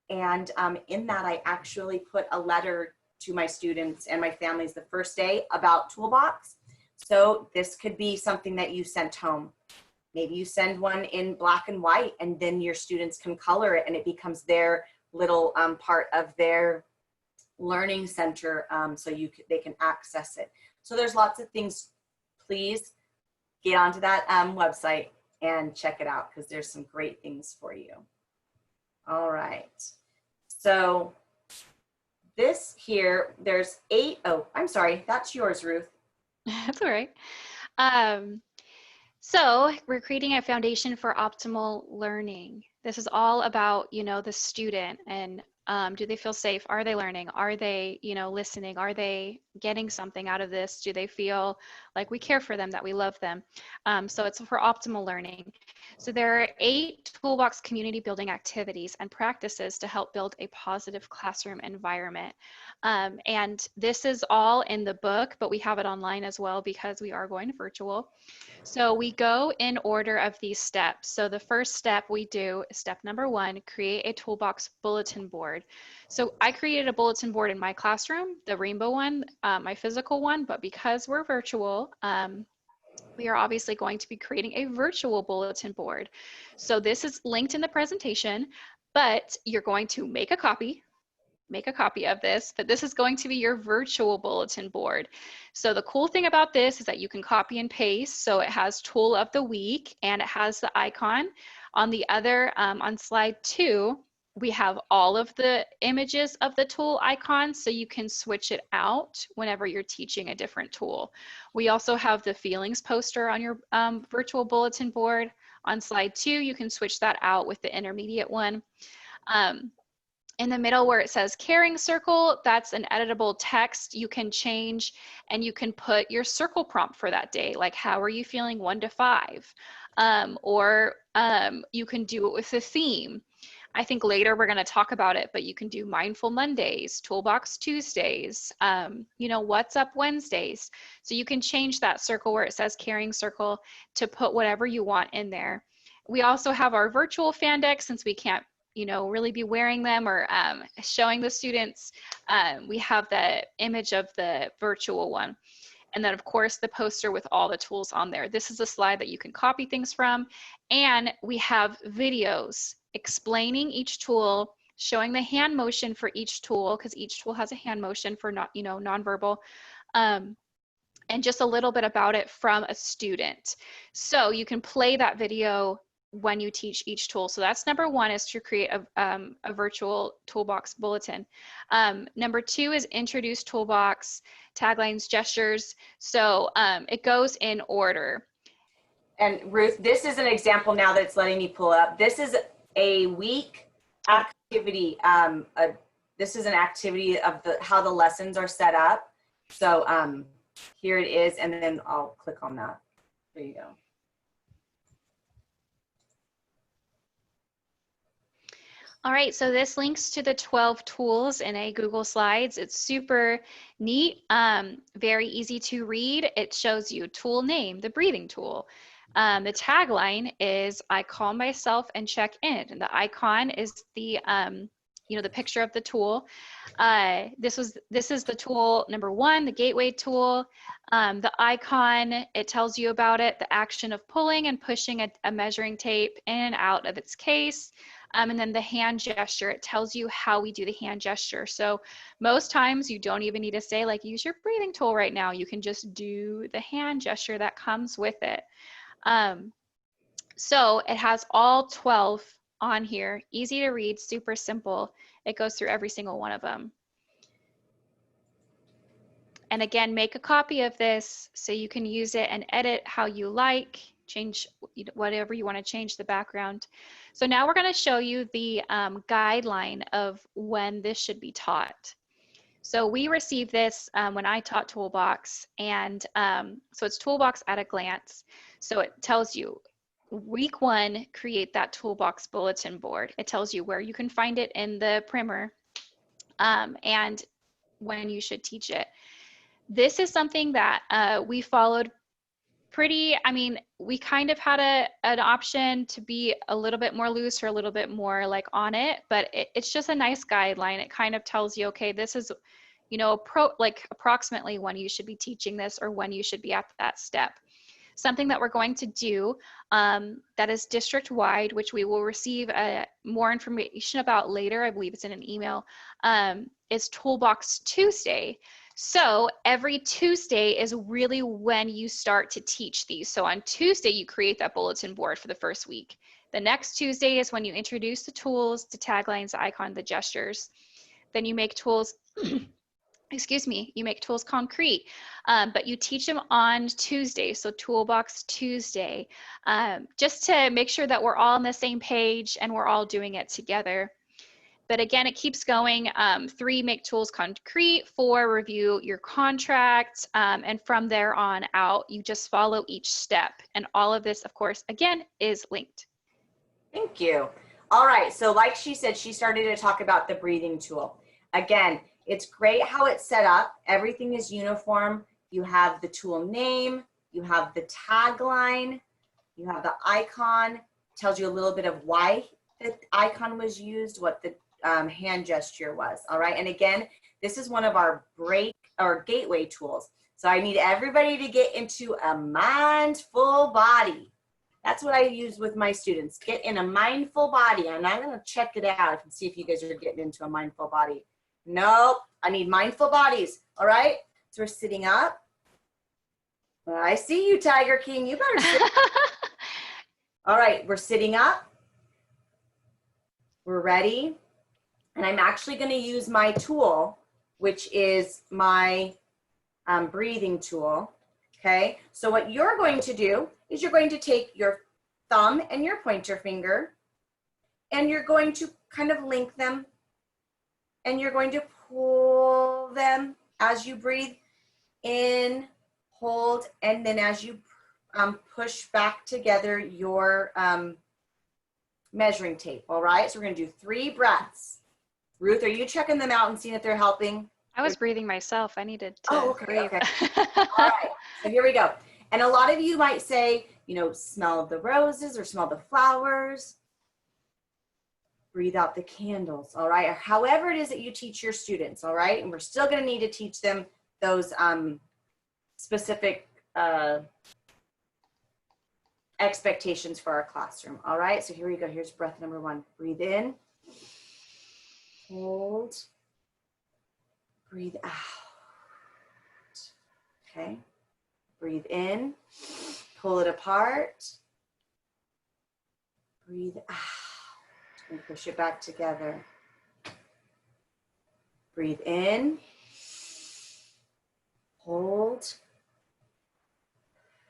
And in that, I actually put a letter to my students and my families the first day about Toolbox. So this could be something that you sent home. Maybe you send one in black and white, and then your students can color it, and it becomes their little part of their learning center, so they can access it. So there's lots of things. Please get onto that website and check it out, because there's some great things for you. All right. So this here, there's 8. Oh, I'm sorry. That's yours, Ruth. That's all right. So we're creating a foundation for optimal learning. This is all about, you know, the student, and do they feel safe? Are they learning? Are they, you know, listening? Are they getting something out of this? Do they feel like we care for them, that we love them? So it's for optimal learning. So there are 8 Toolbox community building activities and practices to help build a positive classroom environment. And this is all in the book, but we have it online as well because we are going virtual. So we go in order of these steps. So the first step we do is step number 1, create a Toolbox bulletin board. So I created a bulletin board in my classroom, the rainbow one, my physical one, but because we're virtual, we are obviously going to be creating a virtual bulletin board. So this is linked in the presentation, but you're going to make a copy of this, but this is going to be your virtual bulletin board. So the cool thing about this is that you can copy and paste. So it has tool of the week and it has the icon. On the other, on slide 2, we have all of the images of the tool icons, so you can switch it out whenever you're teaching a different tool. We also have the feelings poster on your virtual bulletin board. On slide 2, you can switch that out with the intermediate one. In the middle where it says caring circle, that's an editable text you can change, and you can put your circle prompt for that day, like how are you feeling 1 to 5? Or you can do it with a theme. I think later we're going to talk about it, but you can do Mindful Mondays, Toolbox Tuesdays, you know, What's Up Wednesdays. So you can change that circle where it says caring circle to put whatever you want in there. We also have our virtual fan decks, since we can't, you know, really be wearing them or showing the students. We have the image of the virtual one. And then of course the poster with all the tools on there. This is a slide that you can copy things from. And we have videos explaining each tool, showing the hand motion for each tool, because each tool has a hand motion for not, you know, nonverbal, and just a little bit about it from a student. So you can play that video when you teach each tool. So that's number 1, is to create a virtual Toolbox bulletin. Number 2 is introduce Toolbox, taglines, gestures. So it goes in order. And Ruth, this is an example now that it's letting me pull up. This is a week activity. This is an activity of how the lessons are set up. So here it is, and then I'll click on that. There you go. All right, so this links to the 12 tools in a Google Slides. It's super neat, very easy to read. It shows you tool name, the breathing tool. The tagline is, I call myself and check in. And the icon is the, the picture of the tool. This is the tool number 1, the gateway tool. The icon, it tells you about it, the action of pulling and pushing a measuring tape in and out of its case. And then the hand gesture, it tells you how we do the hand gesture. So most times you don't even need to say like, use your breathing tool right now. You can just do the hand gesture that comes with it. So it has all 12 on here, easy to read, super simple. It goes through every single one of them. And again, make a copy of this so you can use it and edit how you like, change whatever you want to change the background. So now we're going to show you the guideline of when this should be taught. So we received this when I taught Toolbox, and so it's Toolbox at a glance. So it tells you week 1, create that Toolbox bulletin board. It tells you where you can find it in the primer and when you should teach it. This is something that we followed we kind of had an option to be a little bit more loose or a little bit more like on it, but it's just a nice guideline. It kind of tells you, okay, this is, approximately when you should be teaching this or when you should be at that step. Something that we're going to do that is district-wide, which we will receive more information about later, I believe it's in an email, is Toolbox Tuesday. So every Tuesday is really when you start to teach these. So on Tuesday, you create that bulletin board for the first week. The next Tuesday is when you introduce the tools, the taglines, the icon, the gestures. Then you make tools, you make tools concrete, but you teach them on Tuesday. So Toolbox Tuesday, just to make sure that we're all on the same page and we're all doing it together. But again, it keeps going. 3, make tools concrete. 4, review your contract. And from there on out, you just follow each step. And all of this, of course, again, is linked. Thank you. All right, so like she said, she started to talk about the breathing tool. Again, it's great how it's set up. Everything is uniform. You have the tool name, you have the tagline, you have the icon, tells you a little bit of why the icon was used, what the hand gesture was. All right, and again, this is one of our gateway tools. So I need everybody to get into a mindful body. That's what I use with my students. Get in a mindful body, and I'm going to check it out and see if you guys are getting into a mindful body. Nope, I need mindful bodies. All right, so we're sitting up. Well, I see you, Tiger King. You better sit. All right, we're sitting up. We're ready. And I'm actually going to use my tool, which is my breathing tool. Okay, so what you're going to do is you're going to take your thumb and your pointer finger, and you're going to kind of link them, and you're going to pull them as you breathe in, hold, and then as you push back together your measuring tape. All right, so we're going to do 3 breaths. Ruth, are you checking them out and seeing if they're helping? I was breathing myself. I needed to breathe. Okay. All right, so here we go. And a lot of you might say, smell the roses or smell the flowers. Breathe out the candles, all right? Or however it is that you teach your students, all right? And we're still gonna need to teach them those specific expectations for our classroom, all right? So here we go, here's breath number 1. Breathe in, hold, breathe out, okay? Breathe in, pull it apart, breathe out, and push it back together. Breathe in, hold,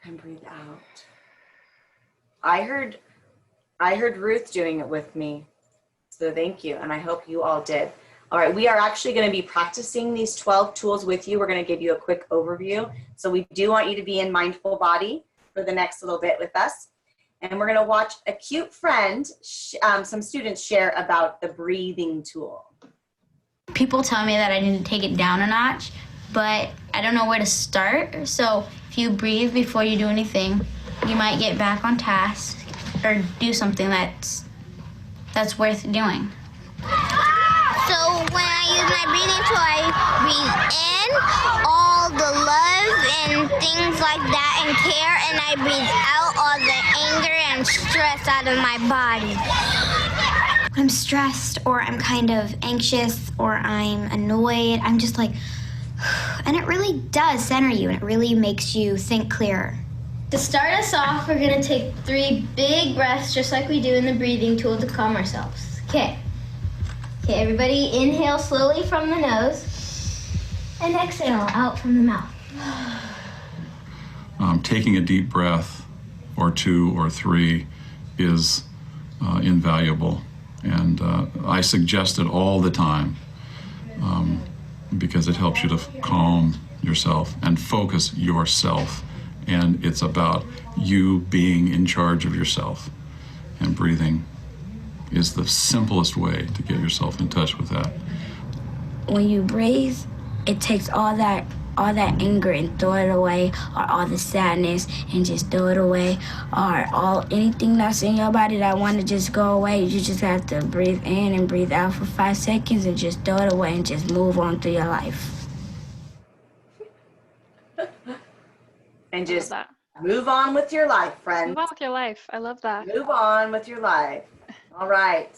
and breathe out. I heard Ruth doing it with me, so thank you, and I hope you all did. All right, we are actually going to be practicing these 12 tools with you. We're going to give you a quick overview. So we do want you to be in mindful body for the next little bit with us. And we're going to watch a cute friend, some students share about the breathing tool. People tell me that I need to take it down a notch, but I don't know where to start. So if you breathe before you do anything, you might get back on task or do something that's worth doing. So when I use my breathing tool, I breathe in all the love and things like that and care, and I breathe out all the anger and stress out of my body. When I'm stressed or I'm kind of anxious or I'm annoyed, I'm just like, and it really does center you and it really makes you think clearer. To start us off, we're gonna take 3 big breaths just like we do in the breathing tool to calm ourselves. Okay, everybody inhale slowly from the nose and exhale out from the mouth. Taking a deep breath or 2 or 3 is invaluable. And I suggest it all the time because it helps you to calm yourself and focus yourself. And it's about you being in charge of yourself. And breathing is the simplest way to get yourself in touch with that. When you breathe, it takes all that anger and throw it away, or all the sadness and just throw it away, or anything that's in your body that want to just go away. You just have to breathe in and breathe out for 5 seconds and just throw it away and just move on through your life. And just move on with your life, friends. Move on with your life. I love that. Move on with your life. All right.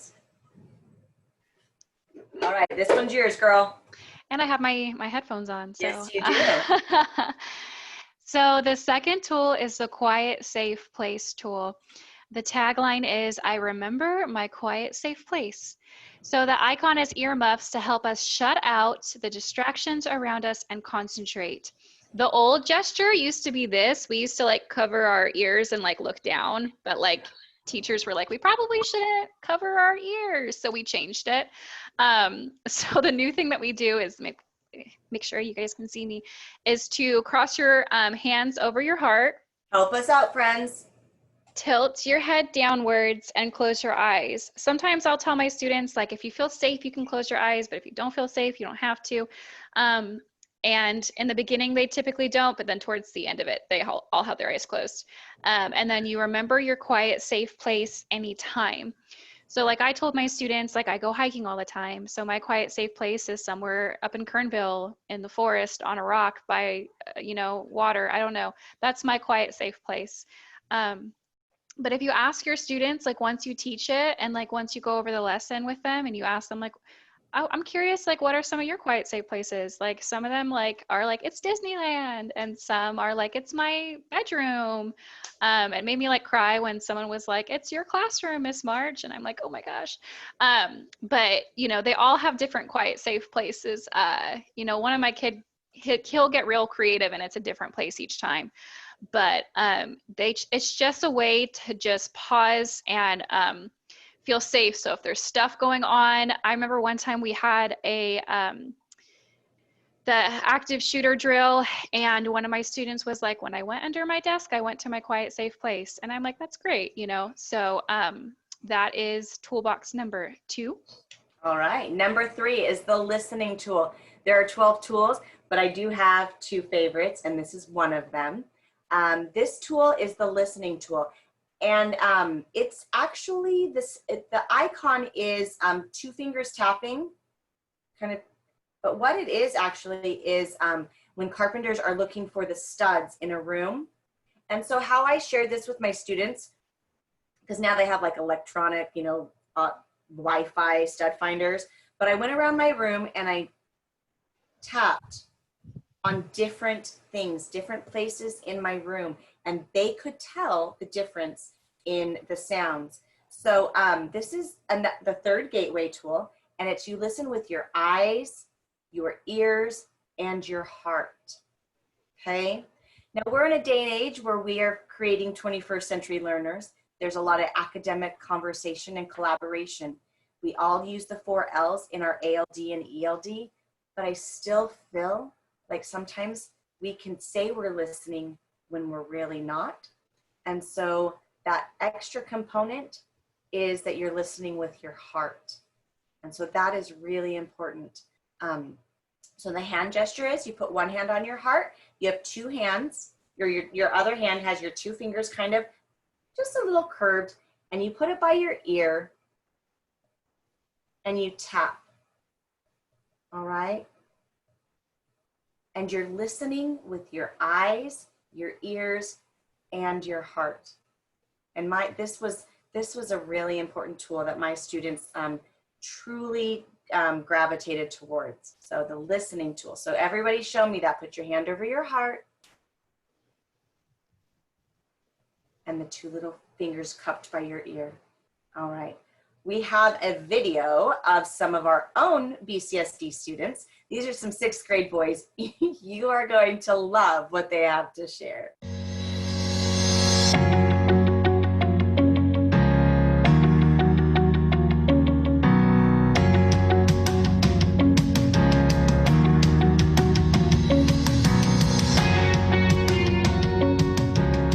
All right, this one's yours, girl. And I have my headphones on. So. Yes, you do. So the second tool is the Quiet Safe Place tool. The tagline is, I remember my quiet safe place. So the icon is earmuffs to help us shut out the distractions around us and concentrate. The old gesture used to be this. We used to like cover our ears and like look down, but like teachers were like, we probably shouldn't cover our ears. So we changed it. So the new thing that we do is make sure you guys can see me, is to cross your hands over your heart. Help us out, friends. Tilt your head downwards and close your eyes. Sometimes I'll tell my students, like, if you feel safe, you can close your eyes, but if you don't feel safe, you don't have to. And in the beginning, they typically don't, but then towards the end of it, they all have their eyes closed. And then you remember your quiet, safe place anytime. So like I told my students, like I go hiking all the time. So my quiet, safe place is somewhere up in Kernville in the forest on a rock by, water. I don't know. That's my quiet, safe place. But if you ask your students, like once you teach it and like once you go over the lesson with them and you ask them like, I'm curious, like, what are some of your quiet, safe places? Like some of them like are like, it's Disneyland, and some are like, it's my bedroom. It made me like cry when someone was like, it's your classroom, Miss March. And I'm like, oh my gosh. But they all have different quiet, safe places. One of my kids, he'll get real creative and it's a different place each time. But it's just a way to just pause and feel safe. So if there's stuff going on, I remember one time we had the active shooter drill, and one of my students was like, when I went under my desk, I went to my quiet, safe place. And I'm like, that's great, So that is toolbox number 2. All right, number 3 is the listening tool. There are 12 tools, but I do have 2 favorites, and this is one of them. This tool is the listening tool. And it's actually the icon is 2 fingers tapping, kind of, but what it is actually is when carpenters are looking for the studs in a room. And so how I shared this with my students, because now they have like electronic, Wi-Fi stud finders, but I went around my room and I tapped on different things, different places in my room, and they could tell the difference in the sounds. So this is the 3rd gateway tool, and it's you listen with your eyes, your ears, and your heart, okay? Now we're in a day and age where we are creating 21st century learners. There's a lot of academic conversation and collaboration. We all use the 4 L's in our ALD and ELD, but I still feel like sometimes we can say we're listening when we're really not. And so that extra component is that you're listening with your heart. And so that is really important. So the hand gesture is you put one hand on your heart, you have 2 hands, your other hand has your 2 fingers kind of just a little curved, and you put it by your ear and you tap, all right? And you're listening with your eyes, your ears, and your heart. And this was a really important tool that my students truly gravitated towards. So the listening tool. So everybody show me that. Put your hand over your heart. And the 2 little fingers cupped by your ear. All right. We have a video of some of our own BCSD students. These are some 6th grade boys. You are going to love what they have to share.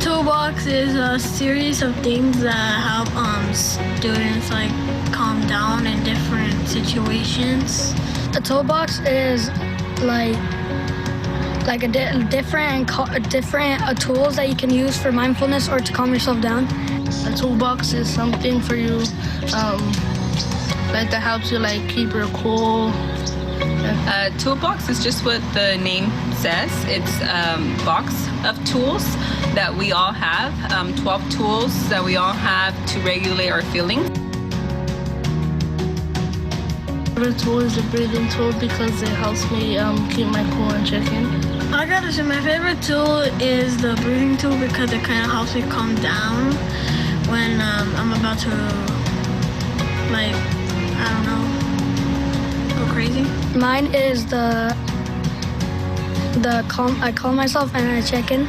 Toolbox is a series of things that help students like calm down in different situations. A toolbox is like different tools that you can use for mindfulness or to calm yourself down. A toolbox is something for you, that helps you keep your cool. A toolbox is just what the name says. It's a box of tools that we all have, 12 tools that we all have to regulate our feelings. My favorite tool is the breathing tool because it helps me keep my cool and check in. I gotta say my favorite tool is the breathing tool because it kind of helps me calm down when I'm about to, I don't know, go crazy. Mine is the calm. I calm myself and I check in.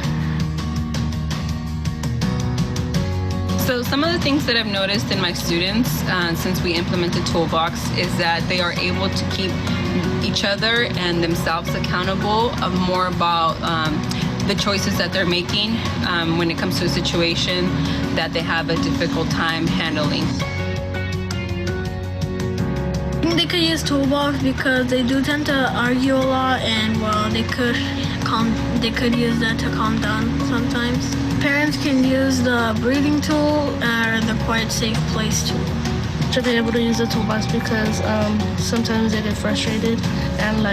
So some of the things that I've noticed in my students since we implemented Toolbox is that they are able to keep each other and themselves accountable of more about the choices that they're making when it comes to a situation that they have a difficult time handling. I think they could use Toolbox because they do tend to argue a lot, and they could use that to calm down sometimes. Parents can use the breathing tool or the quiet safe place tool. Should be able to use the toolbox because sometimes they get frustrated and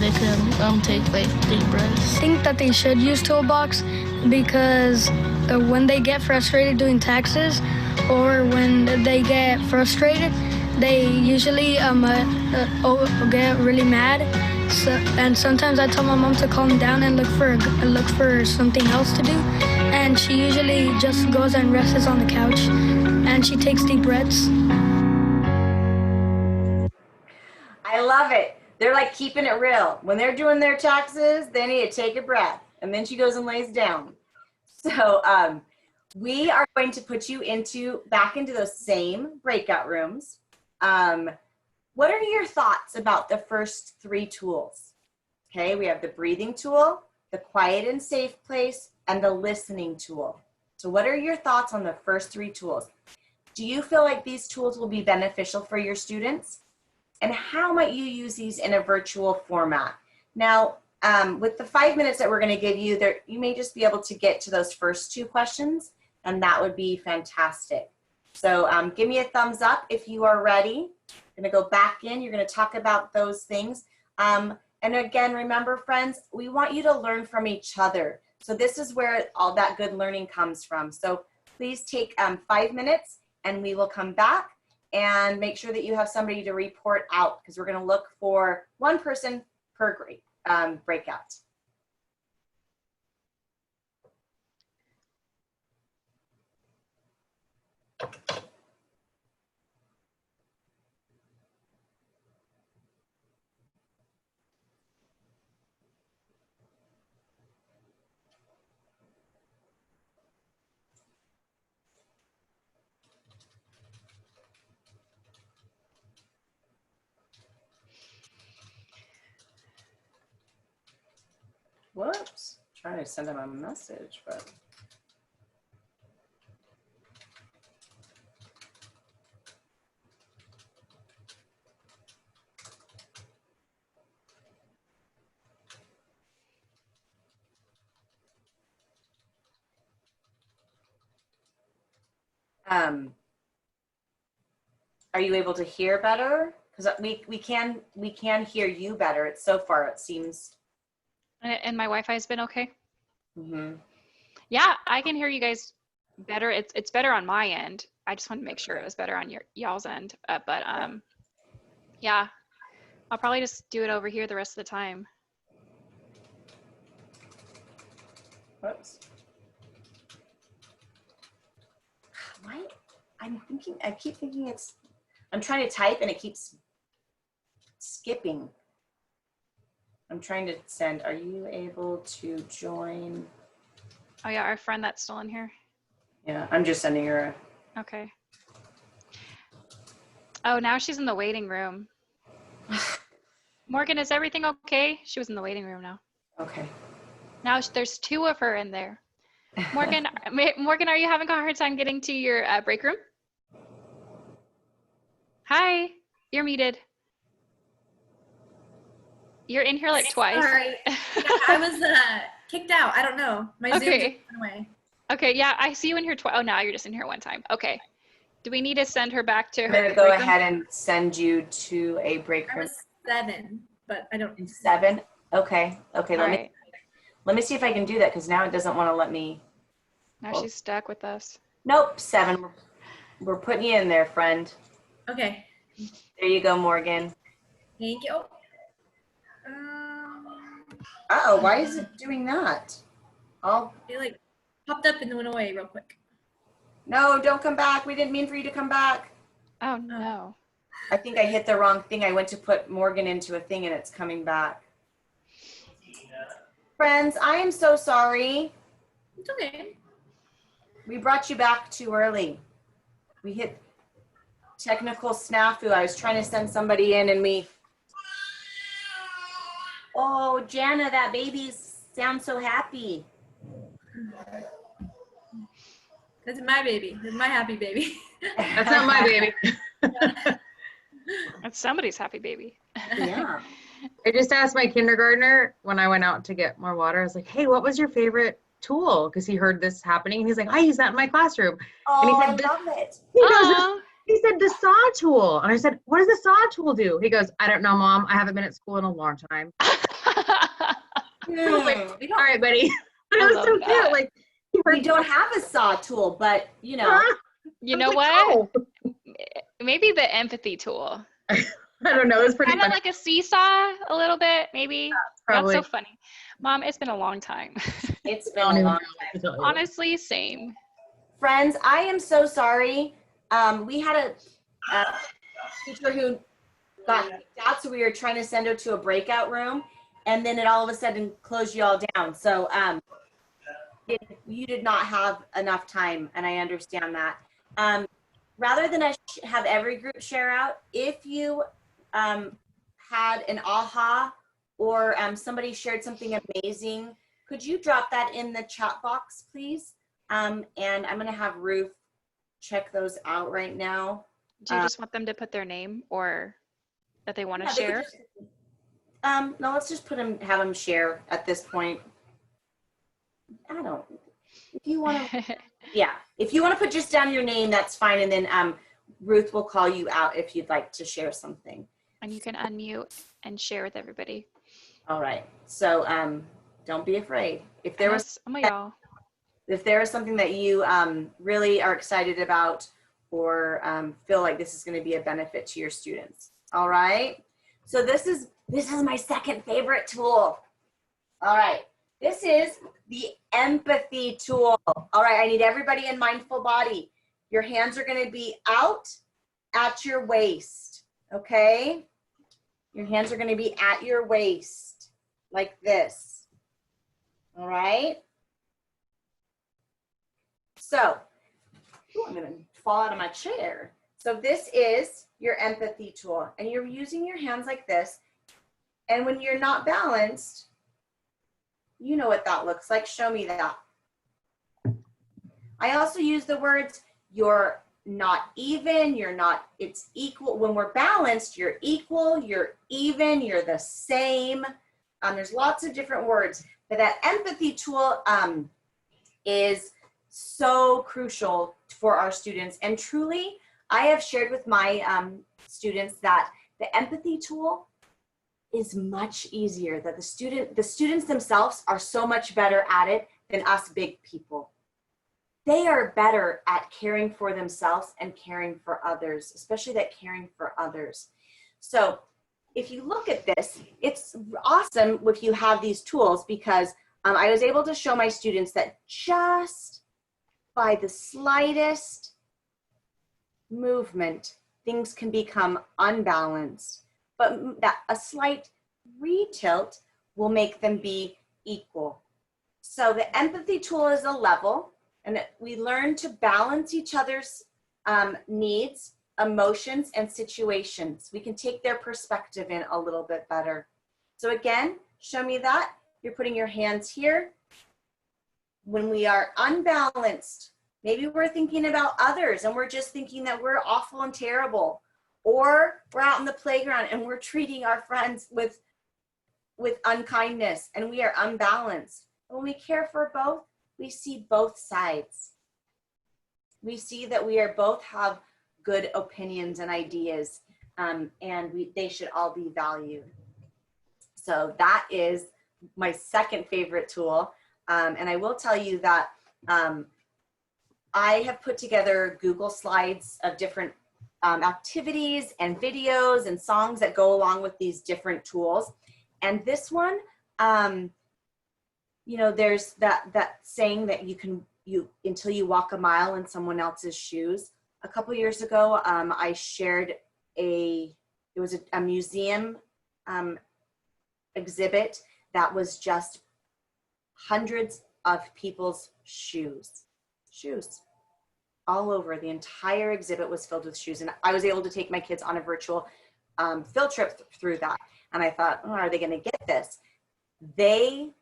they can take deep breaths. I think that they should use Toolbox because when they get frustrated doing taxes or when they get frustrated, they usually get really mad. And sometimes I tell my mom to calm down and look for something else to do. And she usually just goes and rests on the couch and she takes deep breaths. I love it. They're like keeping it real. When they're doing their taxes, they need to take a breath. And then she goes and lays down. So we are going to put you back into those same breakout rooms. What are your thoughts about the first 3 tools? Okay, we have the breathing tool, the quiet and safe place, and the listening tool. So what are your thoughts on the first 3 tools? Do you feel like these tools will be beneficial for your students? And how might you use these in a virtual format? Now, with the 5 minutes that we're going to give you, you may just be able to get to those first 2 questions, and that would be fantastic. So give me a thumbs up if you are ready. I'm going to go back in. You're going to talk about those things. And again, remember, friends, we want you to learn from each other. So this is where all that good learning comes from. So please take 5 minutes, and we will come back and make sure that you have somebody to report out because we're going to look for 1 person per grade breakout. Whoops. Trying to send him a message, but. Are you able to hear better? Because we can hear you better. It's so far, it seems. And my Wi-Fi's been okay. Mm-hmm. Yeah, I can hear you guys better. It's better on my end. I just wanted to make sure it was better on y'all's end. But yeah, I'll probably just do it over here the rest of the time. Whoops. Why? I keep thinking I'm trying to type and it keeps skipping. I'm trying to send, are you able to join? Oh yeah, our friend that's still in here. Yeah, I'm just sending her Okay. Oh, now she's in the waiting room. Morgan, is everything okay? She was in the waiting room now. Okay. Now there's 2 of her in there. Morgan, Morgan, are you having a hard time getting to your break room? Hi, you're muted. You're in here like twice. Sorry. Yeah, I was kicked out. I don't know. My Zoom just went away. Okay, yeah, I see you in here twice. Oh, now you're just in here one time. Okay. Do we need to send her back to her? I'm going to go ahead and send you to a break room. I was 7, but I don't. 7? Okay. Okay, Let me see if I can do that because now it doesn't want to let me. Now she's stuck with us. Nope, 7. We're putting you in there, friend. Okay. There you go, Morgan. Thank you. Oh, why is it doing that? It like popped up and went away real quick. No, don't come back. We didn't mean for you to come back. Oh no. I think I hit the wrong thing. I went to put Morgan into a thing and it's coming back. Friends, I am so sorry. It's okay. We brought you back too early. We hit technical snafu. I was trying to send somebody in and oh, Jana, that baby sounds so happy. That's my baby. That's my happy baby. That's not my baby. That's somebody's happy baby. Yeah. I just asked my kindergartner when I went out to get more water. I was like, hey, what was your favorite tool? Because he heard this happening. He's like, I use that in my classroom. Oh, and he said, I love it. He said, the saw tool. And I said, what does the saw tool do? He goes, I don't know, Mom. I haven't been at school in a long time. Like, all right, buddy. But it was so cute. Like, we don't have a saw tool, but you know. You know what? Maybe the empathy tool. I don't know. It's pretty kind of like a seesaw a little bit, maybe. Probably. That's so funny. Mom, it's been a long time. It's been a long time. Honestly, same. Friends, I am so sorry. We had a teacher who got kicked out, so we were trying to send her to a breakout room, and then it all of a sudden closed you all down. So you did not have enough time, and I understand that. Rather than us have every group share out, if you had an aha or somebody shared something amazing, could you drop that in the chat box, please? And I'm going to have Ruth check those out right now. Do you just want them to put their name or that they want to share? No, let's just have them share at this point. I don't. If you want to, yeah. If you want to put just down your name, that's fine. And then Ruth will call you out if you'd like to share something. And you can unmute and share with everybody. All right. So don't be afraid. If there was, if there is something that you really are excited about or feel like this is going to be a benefit to your students. All right. So this is my second favorite tool. All right. This is the empathy tool. All right, I need everybody in mindful body. Your hands are going to be out at your waist, okay? Your hands are going to be at your waist like this. All right? So, I'm going to fall out of my chair. So this is your empathy tool, and you're using your hands like this. And when you're not balanced, You know what that looks like. Show me that. I also use the words, you're not even, you're not, it's equal. When we're balanced, you're equal, you're even, you're the same. There's lots of different words, but that empathy tool is so crucial for our students. And truly, I have shared with my students that the empathy tool is much easier, that the students themselves are so much better at it than us big people. They are better at caring for themselves and caring for others, especially that caring for others. So if you look at this, it's awesome if you have these tools, because I was able to show my students that just by the slightest movement, things can become unbalanced, but that a slight retilt will make them be equal. So the empathy tool is a level, and we learn to balance each other's needs, emotions, and situations. We can take their perspective in a little bit better. So again, show me that. You're putting your hands here. When we are unbalanced, maybe we're thinking about others and we're just thinking that we're awful and terrible. Or we're out in the playground and we're treating our friends with unkindness and we are unbalanced. When we care for both, we see both sides. We see that we are both have good opinions and ideas, and they should all be valued. So that is my second favorite tool. And I will tell you that I have put together Google Slides of different activities and videos and songs that go along with these different tools. And this one, you know, there's that saying that until you walk a mile in someone else's shoes. A couple years ago, I shared it was a museum exhibit that was just hundreds of people's shoes all over. The entire exhibit was filled with shoes, and I was able to take my kids on a virtual field trip through that. And I thought, oh, are they going to get this? They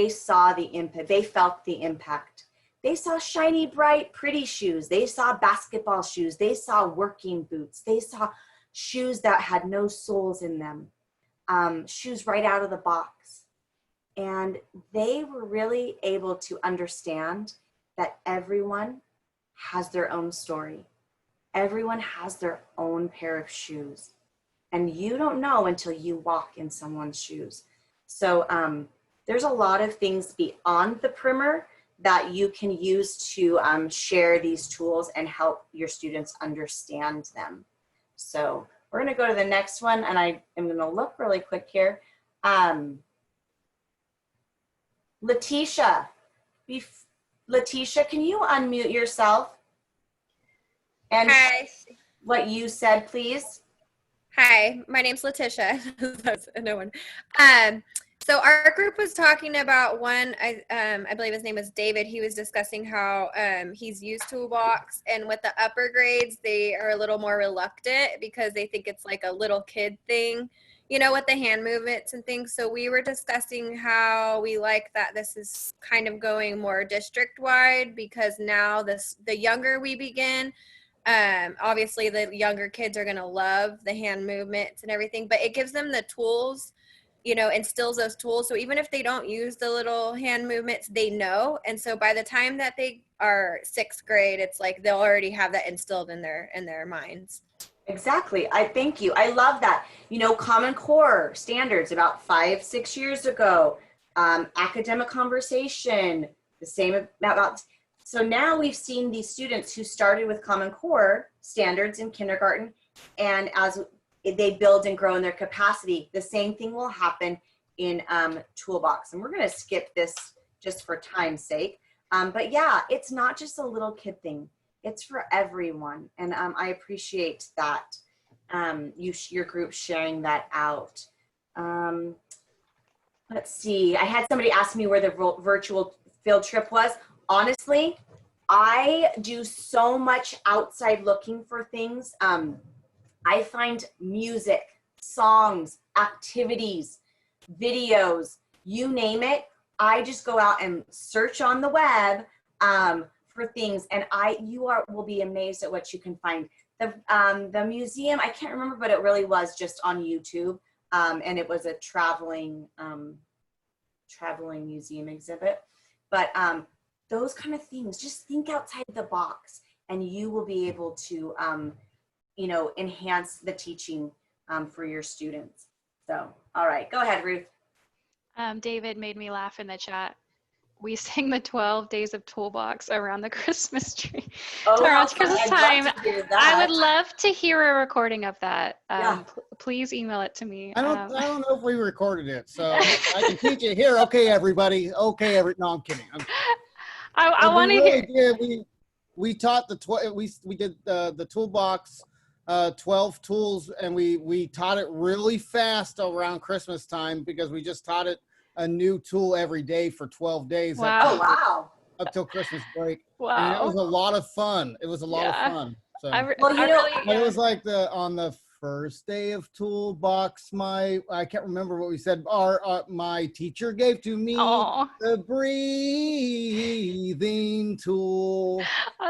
saw the impact. They felt the impact. They saw shiny, bright, pretty shoes. They saw basketball shoes. They saw working boots. They saw shoes that had no soles in them, shoes right out of the box. And they were really able to understand that everyone has their own story. Everyone has their own pair of shoes. And you don't know until you walk in someone's shoes. So there's a lot of things beyond the primer that you can use to share these tools and help your students understand them. So we're gonna go to the next one, and I am gonna look really quick here. Letitia, can you unmute yourself? And hi. What you said, please. Hi, my name's Letitia. That's a no one. So our group was talking about one, I believe his name was David. He was discussing how he's used Toolbox, and with the upper grades, they are a little more reluctant because they think it's like a little kid thing, you know, with the hand movements and things. So we were discussing how we like that this is kind of going more district-wide, because now the younger we begin, obviously the younger kids are going to love the hand movements and everything, but it gives them the tools, you know, instills those tools. So even if they don't use the little hand movements, they know. And so by the time that they are 6th grade, it's like they'll already have that instilled in their minds. Exactly. I thank you. I love that. You know, Common Core standards about 5-6 years ago, academic conversation, the same about. So now we've seen these students who started with Common Core standards in kindergarten, and as they build and grow in their capacity, the same thing will happen in Toolbox. And we're going to skip this just for time's sake. But yeah, it's not just a little kid thing. It's for everyone. And I appreciate that your group sharing that out. Let's see. I had somebody ask me where the virtual field trip was. Honestly, I do so much outside looking for things. I find music, songs, activities, videos, you name it. I just go out and search on the web for things, and you will be amazed at what you can find. The museum, I can't remember, but it really was just on YouTube, and it was a traveling museum exhibit. But those kind of things, just think outside the box, and you will be able to, enhance the teaching for your students. So, all right, go ahead, Ruth. David made me laugh in the chat. We sang the 12 days of Toolbox around the Christmas tree. Around Christmas time. I would love to hear a recording of that. Please email it to me. I don't know if we recorded it, so I can teach it here. Okay, everybody. No, I'm kidding. I want to hear. We taught we did the Toolbox 12 tools, and we taught it really fast around Christmas time because we just taught it a new tool every day for 12 days. Wow. Up till Christmas break. Wow. And it was a lot of fun. It was a lot of fun. So it was like on the first day of Toolbox, I can't remember what we said. My teacher gave to me the breathing tool.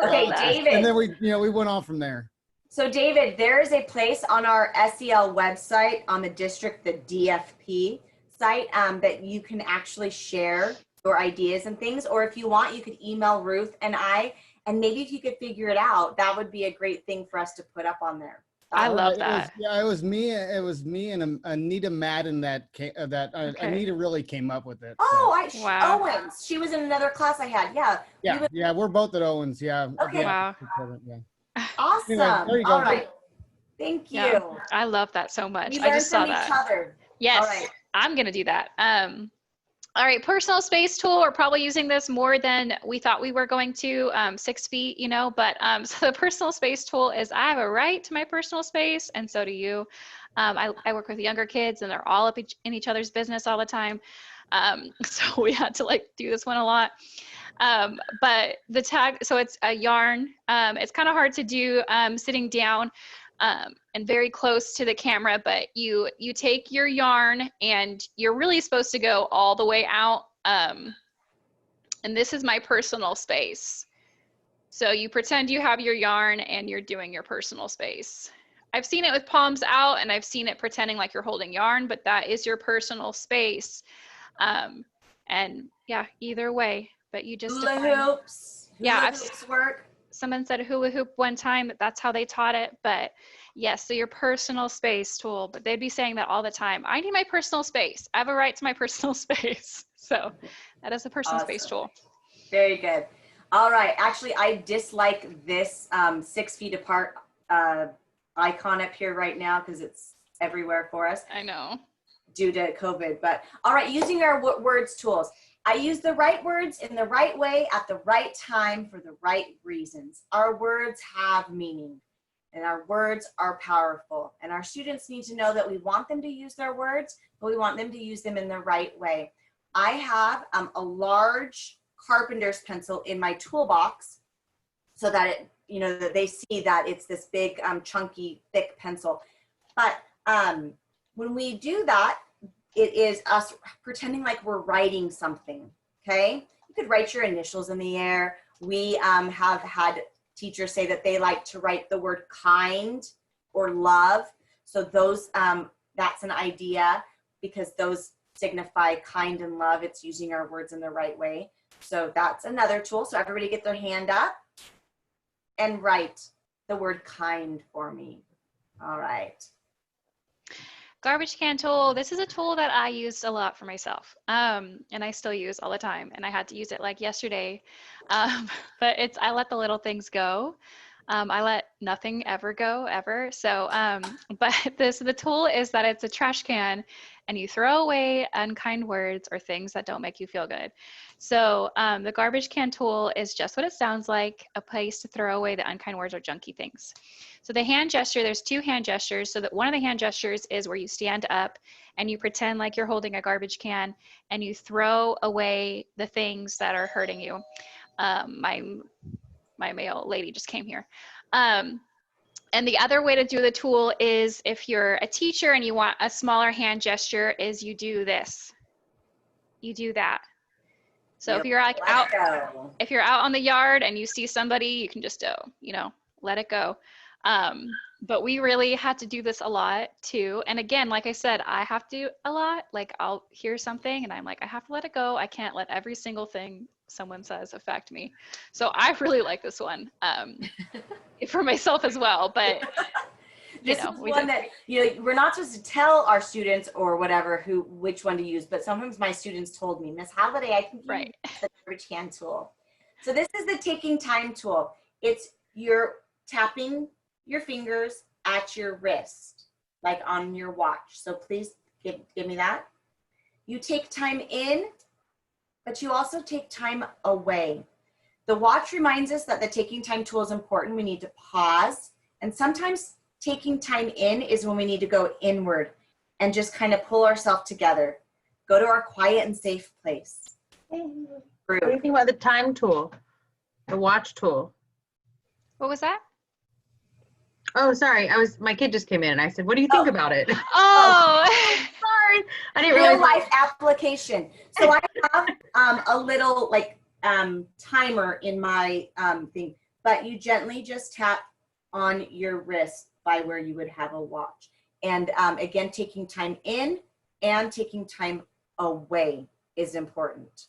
Okay, David. And then we went on from there. So David, there is a place on our SEL website on the district, the DFP site, that you can actually share your ideas and things. Or if you want, you could email Ruth and I, and maybe if you could figure it out, that would be a great thing for us to put up on there. I love that. It was me and Anita Madden that Anita really came up with it. Oh, so. Wow. Owens. She was in another class I had. Yeah. Yeah, we're both at Owens. Yeah. Okay. Wow. Awesome. Anyway, there you go. All right. Thank you. Yeah, I love that so much. We I just saw learned that. from each other. Yes. All right. I'm going to do that. All right, personal space tool. We're probably using this more than we thought we were going to, 6 feet, but so the personal space tool is I have a right to my personal space, and so do you. I work with younger kids, and they're all up in each other's business all the time. So we had to do this one a lot. But the tag, so it's a yarn. It's kind of hard to do sitting down. And very close to the camera, but you take your yarn and you're really supposed to go all the way out. And this is my personal space. So you pretend you have your yarn and you're doing your personal space. I've seen it with palms out, and I've seen it pretending like you're holding yarn, but that is your personal space. And yeah, either way, but you just hula hoops. Yeah, work. Someone said hula hoop one time, that's how they taught it. But yes, so your personal space tool, but they'd be saying that all the time. I need my personal space. I have a right to my personal space. So that is a personal space tool. Very good. All right. Actually, I dislike this 6 feet apart icon up here right now because it's everywhere for us. I know. Due to COVID. But all right, using our words tools. I use the right words in the right way at the right time for the right reasons. Our words have meaning, and our words are powerful. And our students need to know that we want them to use their words, but we want them to use them in the right way. I have a large carpenter's pencil in my toolbox so that that they see that it's this big, chunky, thick pencil. But when we do that, it is us pretending like we're writing something, okay? You could write your initials in the air. We have had teachers say that they like to write the word kind or love. So those, that's an idea because those signify kind and love. It's using our words in the right way. So that's another tool. So everybody get their hand up and write the word kind for me. All right. Garbage can tool. This is a tool that I use a lot for myself, and I still use all the time. And I had to use it like yesterday, but I let the little things go. I let nothing ever go ever. So, but the tool is that it's a trash can, and you throw away unkind words or things that don't make you feel good. So the garbage can tool is just what it sounds like, a place to throw away the unkind words or junky things. So the hand gesture, there's 2 hand gestures. So that one of the hand gestures is where you stand up and you pretend like you're holding a garbage can and you throw away the things that are hurting you. My male lady just came here. And the other way to do the tool is if you're a teacher and you want a smaller hand gesture is you do this. you do that. So Yep. if you're like Let go. if you're out on the yard and you see somebody, you can just, you know, let it go. But we really had to do this a lot too. And again, like I said, I have to a lot. Like I'll hear something and I'm like, I have to let it go. I can't let every single thing someone says affect me. So I really like this one for myself as well. But this is one that, you know, we're not supposed to tell our students or whatever which one to use, but sometimes my students told me, Miss Halliday, I think you use the garbage can tool. So this is the taking time tool. It's you're tapping your fingers at your wrist, like on your watch. So please give me that. You take time in, but you also take time away. The watch reminds us that the taking time tool is important. We need to pause, and sometimes taking time in is when we need to go inward and just kind of pull ourselves together. Go to our quiet and safe place. What do you think about the time tool? The watch tool? What was that? Oh, sorry. My kid just came in and I said, what do you think about it? Oh, sorry. I didn't real realize. life application. So I have a little like timer in my thing, but you gently just tap on your wrist by where you would have a watch. And again, taking time in and taking time away is important.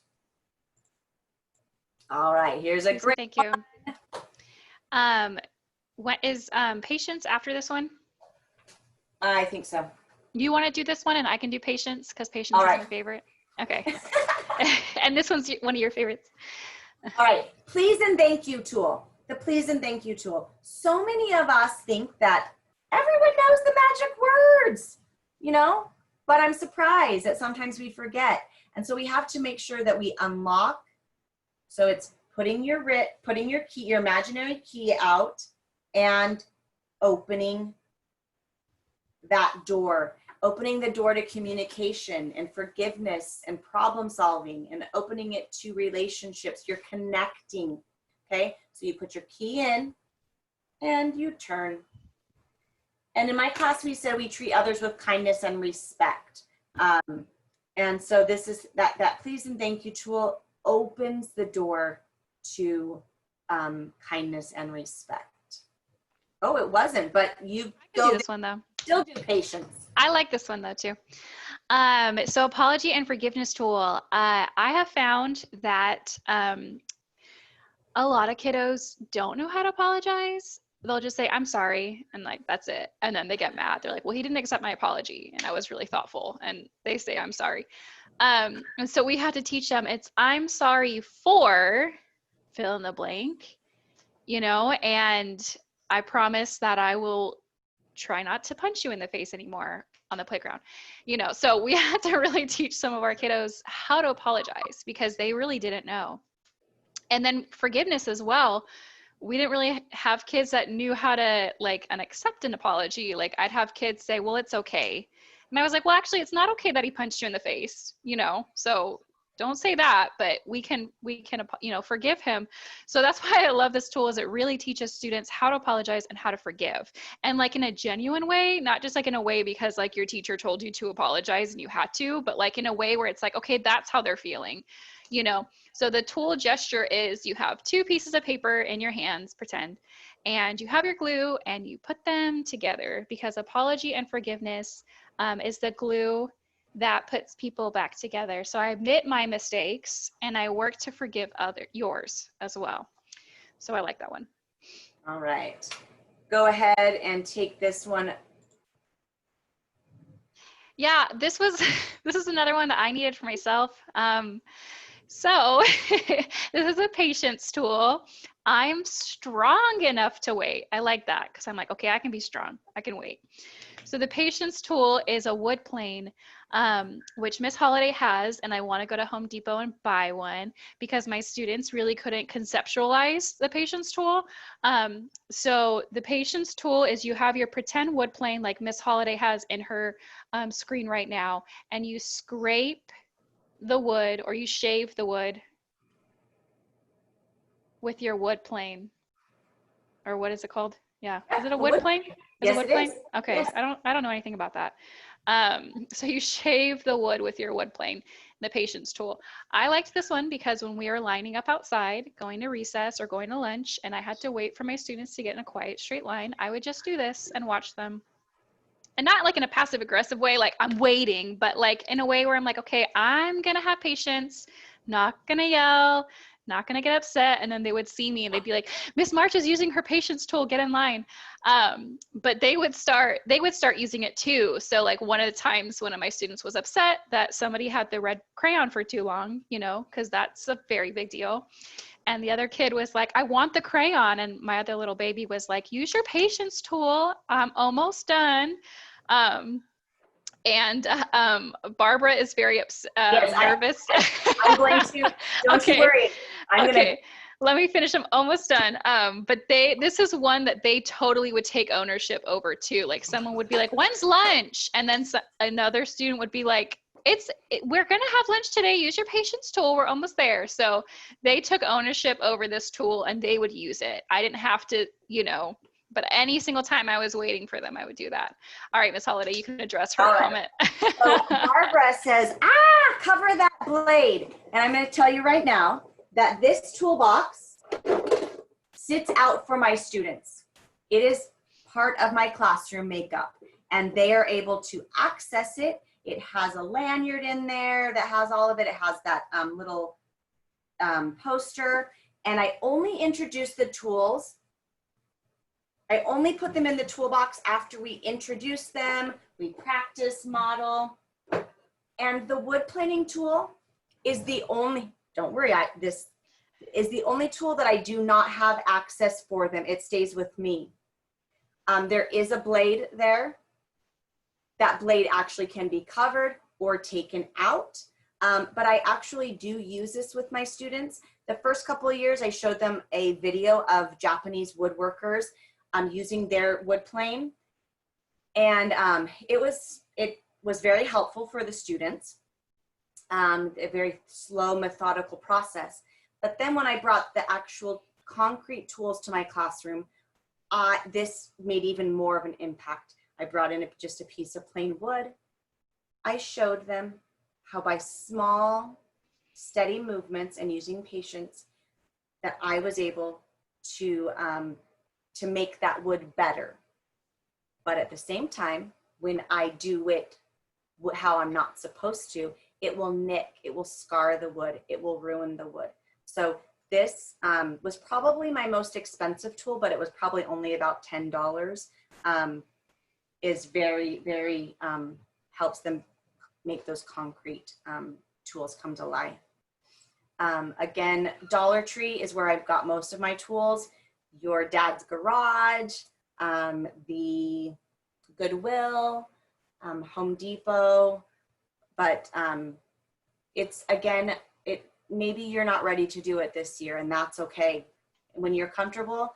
All right, here's a great Thank you. What is patience after this one? I think so. You want to do this one and I can do patience because patience is my favorite. Okay. And this one's one of your favorites. All right, please and thank you tool. The please and thank you tool. So many of us think that everyone knows the magic words, you know, but I'm surprised that sometimes we forget. And so we have to make sure that we unlock. So it's putting your key, your imaginary key out and opening that door, opening the door to communication and forgiveness and problem solving and opening it to relationships. You're connecting, okay? So you put your key in and you turn. And in my class, we said we treat others with kindness and respect. And so this is that please and thank you tool opens the door to kindness and respect. Oh, it wasn't, but you do this one though. Still do patience. I like this one though too. So apology and forgiveness tool. I have found that a lot of kiddos don't know how to apologize. They'll just say, I'm sorry, and like, that's it. And then they get mad. They're like, well, he didn't accept my apology, and I was really thoughtful. And they say, I'm sorry. And so we had to teach them, it's, I'm sorry for fill in the blank, you know, and I promise that I will try not to punch you in the face anymore on the playground, you know. So we had to really teach some of our kiddos how to apologize because they really didn't know. And then forgiveness as well. We didn't really have kids that knew how to like accept an apology. Like I'd have kids say, well, it's okay. And I was like, well, actually it's not okay that he punched you in the face, you know, so don't say that, but we can, you know, forgive him. So that's why I love this tool is it really teaches students how to apologize and how to forgive. And like in a genuine way, not just like in a way because like your teacher told you to apologize and you had to, but like in a way where it's like, okay, that's how they're feeling, you know? So the tool gesture is you have two pieces of paper in your hands, pretend, and you have your glue and you put them together because apology and forgiveness is the glue that puts people back together. So I admit my mistakes and I work to forgive yours as well. So I like that one. All right. Go ahead and take this one. Yeah, this is another one that I needed for myself. So this is a patience tool. I'm strong enough to wait. I like that because I'm like, okay, I can be strong. I can wait. So the patience tool is a wood plane, which Miss Holiday has, and I want to go to Home Depot and buy one because my students really couldn't conceptualize the patience tool. So the patience tool is you have your pretend wood plane like Miss Holiday has in her screen right now, and you scrape the wood or you shave the wood with your wood plane, or what is it called? Yeah, is it a wood plane? Is Yes, it wood it plane? is. Okay, Yes. I don't know anything about that. So you shave the wood with your wood plane, the patience tool. I liked this one because when we were lining up outside, going to recess or going to lunch, and I had to wait for my students to get in a quiet straight line, I would just do this and watch them. And not like in a passive aggressive way, like I'm waiting, but like in a way where I'm like, okay, I'm gonna have patience, not gonna yell, not gonna get upset. And then they would see me and they'd be like, Miss March is using her patience tool, get in line. But they would start using it too. So like one of the times one of my students was upset that somebody had the red crayon for too long, you know, because that's a very big deal. And the other kid was like, I want the crayon. And my other little baby was like, use your patience tool. I'm almost done. Barbara is very Yes, nervous. I'm going to, don't you worry. Okay. Let me finish. I'm almost done. But this is one that they totally would take ownership over too. Like someone would be like, when's lunch? And then another student would be like, we're going to have lunch today. Use your patience tool. We're almost there. So they took ownership over this tool and they would use it. I didn't have to, you know, but any single time I was waiting for them, I would do that. All right, Miss Holiday, you can address her comment. So Barbara says, cover that blade. And I'm going to tell you right now that this toolbox sits out for my students. It is part of my classroom makeup, and they are able to access it. It has a lanyard in there that has all of it. It has that little poster, and I only introduce the tools. I only put them in the toolbox after we introduce them, we practice, model. And the wood planing tool is the only, don't worry, this is the only tool that I do not have access for them. It stays with me. There is a blade there. That blade actually can be covered or taken out. But I actually do use this with my students. The first couple of years, I showed them a video of Japanese woodworkers using their wood plane. And it was very helpful for the students, a very slow, methodical process. But then when I brought the actual concrete tools to my classroom, this made even more of an impact. I brought in just a piece of plain wood. I showed them how by small, steady movements and using patience that I was able to make that wood better. But at the same time, when I do it how I'm not supposed to, it will nick, it will scar the wood, it will ruin the wood. So this was probably my most expensive tool, but it was probably only about $10. Is very, very, helps them make those concrete tools come to life. Again, Dollar Tree is where I've got most of my tools. Your Dad's Garage, the Goodwill, Home Depot, but it's, again, maybe you're not ready to do it this year, and that's okay. When you're comfortable,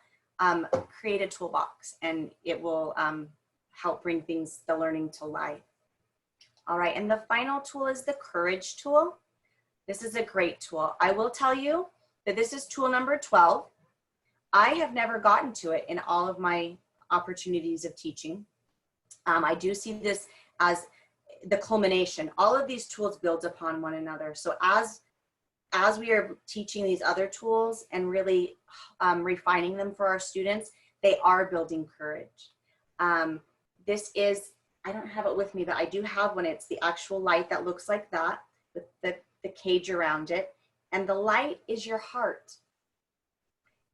create a toolbox and it will help bring the learning to life. All right, and the final tool is the Courage tool. This is a great tool. I will tell you that this is tool number 12. I have never gotten to it in all of my opportunities of teaching. I do see this as the culmination. All of these tools build upon one another. So as we are teaching these other tools and really refining them for our students, they are building courage. This is, I don't have it with me, but I do have one. It's the actual light that looks like that with the cage around it. And the light is your heart.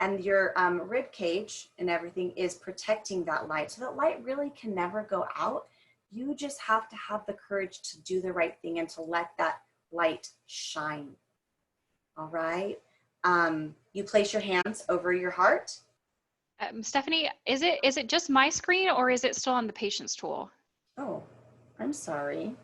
And your rib cage and everything is protecting that light. So that light really can never go out. You just have to have the courage to do the right thing and to let that light shine. All right. You place your hands over your heart. Stephanie, is it just my screen or is it still on the patience tool? Oh, I'm sorry.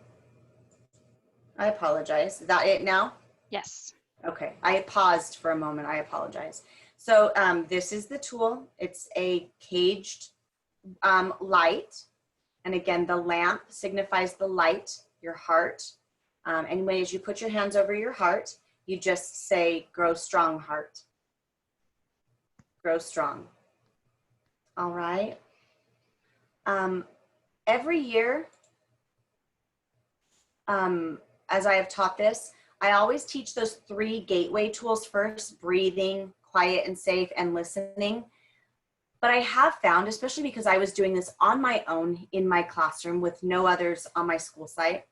I apologize. Is that it now? Yes. Okay. I paused for a moment. I apologize. So this is the tool. It's a caged light. And again, the lamp signifies the light, your heart. And as you put your hands over your heart, you just say, grow strong, heart. Grow strong. All right. Every year, as I have taught this, I always teach those 3 gateway tools first: breathing, quiet and safe, and listening. But I have found, especially because I was doing this on my own in my classroom with no others on my school site,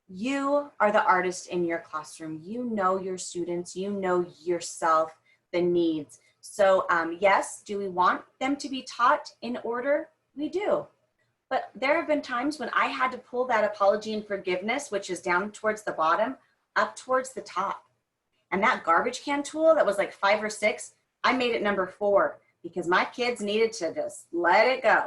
you are the artist in your classroom. You know your students, you know yourself, the needs. So yes, do we want them to be taught in order? We do. But there have been times when I had to pull that apology and forgiveness, which is down towards the bottom, up towards the top. And that garbage can tool that was like 5 or 6, I made it number 4 because my kids needed to just let it go.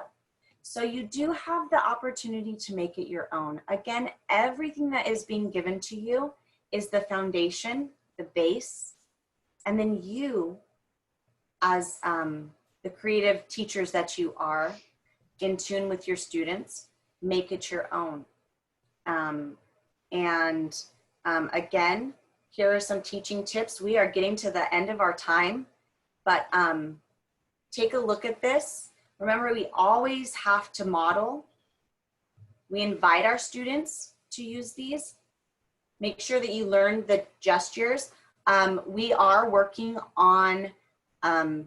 So you do have the opportunity to make it your own. Again, everything that is being given to you is the foundation, the base, and then you, as the creative teachers that you are, in tune with your students, make it your own. Again, here are some teaching tips. We are getting to the end of our time, but take a look at this. Remember, we always have to model. We invite our students to use these. Make sure that you learn the gestures. We are working on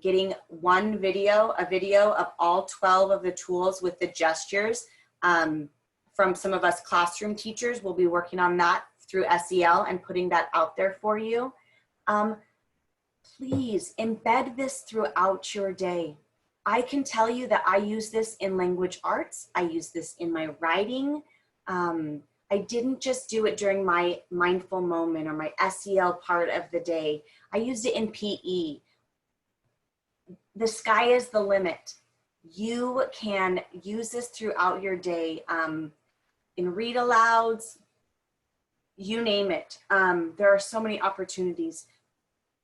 getting a video of all 12 of the tools with the gestures. From some of us classroom teachers, we'll be working on that through SEL and putting that out there for you. Please embed this throughout your day. I can tell you that I use this in language arts. I use this in my writing. I didn't just do it during my mindful moment or my SEL part of the day. I used it in PE. The sky is the limit. You can use this throughout your day in read alouds, you name it. There are so many opportunities.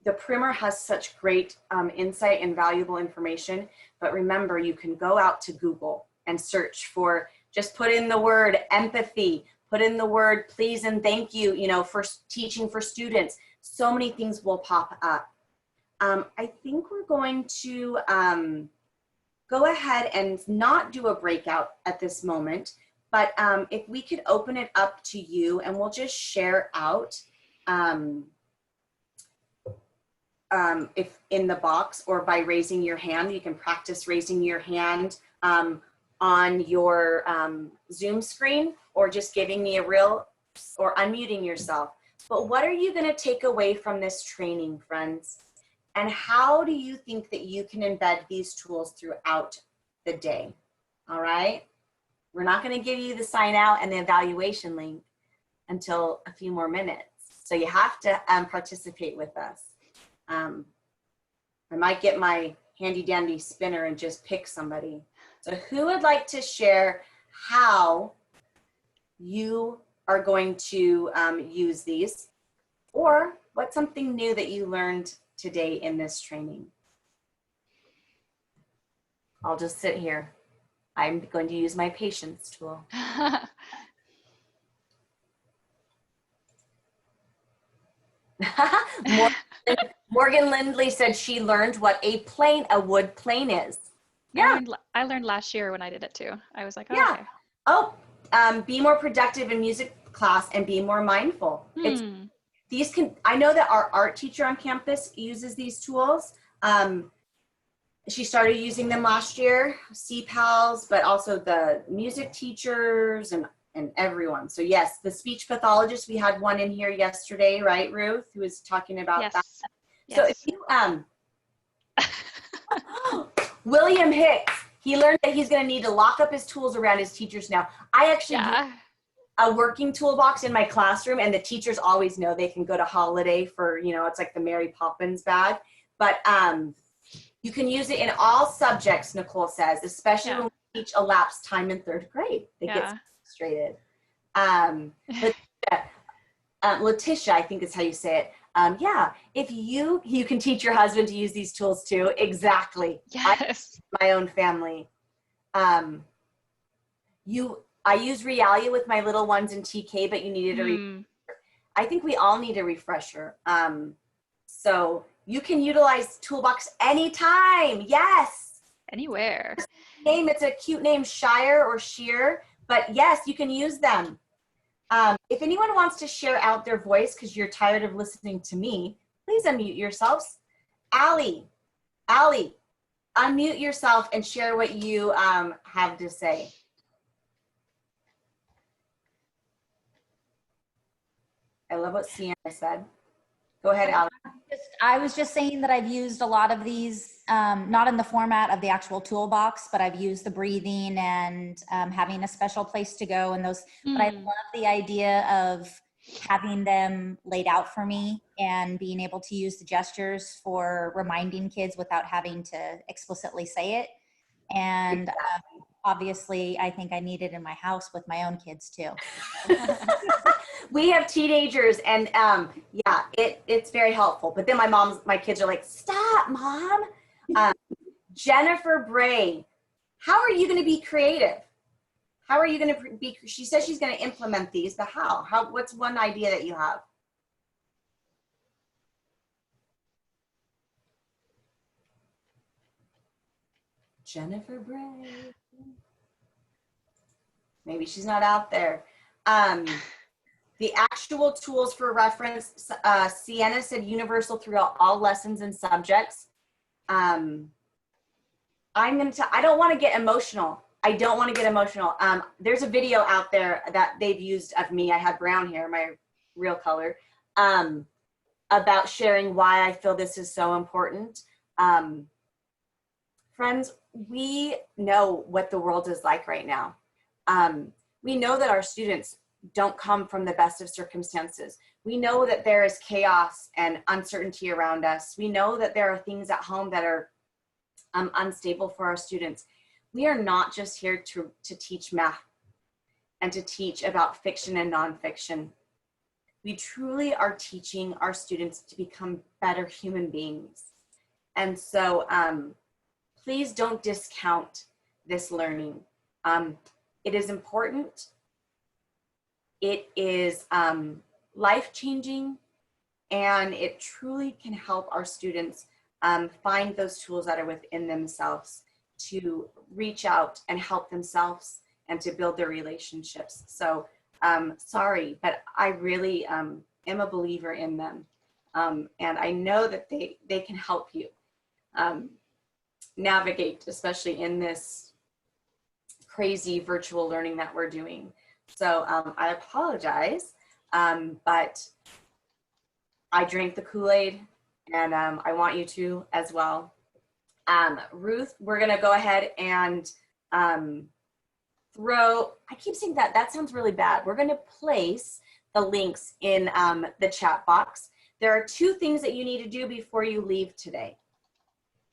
The primer has such great insight and valuable information, but remember, you can go out to Google and search for, just put in the word empathy, put in the word please and thank you, for teaching for students. So many things will pop up. I think we're going to go ahead and not do a breakout at this moment, but if we could open it up to you and we'll just share out if in the box or by raising your hand. You can practice raising your hand on your Zoom screen or just giving me a real or unmuting yourself. But what are you going to take away from this training, friends? And how do you think that you can embed these tools throughout the day? All right. We're not going to give you the sign out and the evaluation link until a few more minutes. So you have to participate with us. I might get my handy dandy spinner and just pick somebody. So who would like to share how you are going to use these, or what's something new that you learned today in this training? I'll just sit here. I'm going to use my patience tool. Morgan Lindley said she learned what a wood plane is. Yeah. I learned last year when I did it too. I was like, oh, yeah. okay. Oh, be more productive in music class and be more mindful. I know that our art teacher on campus uses these tools. She started using them last year, CPALs, but also the music teachers and everyone. So yes, the speech pathologist, we had one in here yesterday, right, Ruth, who was talking about that. Yes. So if you, William Hicks, he learned that he's going to need to lock up his tools around his teachers now. I actually do a working toolbox in my classroom, and the teachers always know they can go to Holiday for, it's like the Mary Poppins bag. But you can use it in all subjects, Nicole says, especially when we teach elapsed time in 3rd grade. They get frustrated. Letitia, I think is how you say it. If you can teach your husband to use these tools too. Exactly. Yes. My own family. I use Realia with my little ones in TK, but you needed a refresher. I think we all need a refresher. So you can utilize Toolbox anytime. Yes. Anywhere. name. It's a cute name, Shire or Sheer, but yes, you can use them. If anyone wants to share out their voice because you're tired of listening to me, please unmute yourselves. Allie, unmute yourself and share what you have to say. I love what Sienna said. Go ahead, Allie. I was just saying that I've used a lot of these, not in the format of the actual toolbox, but I've used the breathing and having a special place to go and those. But I love the idea of having them laid out for me and being able to use the gestures for reminding kids without having to explicitly say it. And obviously, I think I need it in my house with my own kids too. We have teenagers, and yeah, it's very helpful. But then my kids are like, "Stop, Mom." Jennifer Bray, how are you going to be creative? How are you going to be? She says she's going to implement these, but how? What's one idea that you have? Jennifer Bray. Maybe she's not out there. The actual tools for reference, Sienna said universal throughout all lessons and subjects. I don't want to get emotional. I don't want to get emotional. There's a video out there that they've used of me. I had brown hair, my real color, about sharing why I feel this is so important. Friends, we know what the world is like right now. We know that our students don't come from the best of circumstances. We know that there is chaos and uncertainty around us. We know that there are things at home that are unstable for our students. We are not just here to teach math and to teach about fiction and nonfiction. We truly are teaching our students to become better human beings. And so please don't discount this learning. It is important. It is life-changing, and it truly can help our students find those tools that are within themselves to reach out and help themselves and to build their relationships. So sorry, but I really am a believer in them. And I know that they can help you navigate, especially in this crazy virtual learning that we're doing. So I apologize, but I drank the Kool-Aid, and I want you to as well. Ruth, we're gonna go ahead and I keep saying that sounds really bad. We're gonna place the links in the chat box. There are two things that you need to do before you leave today.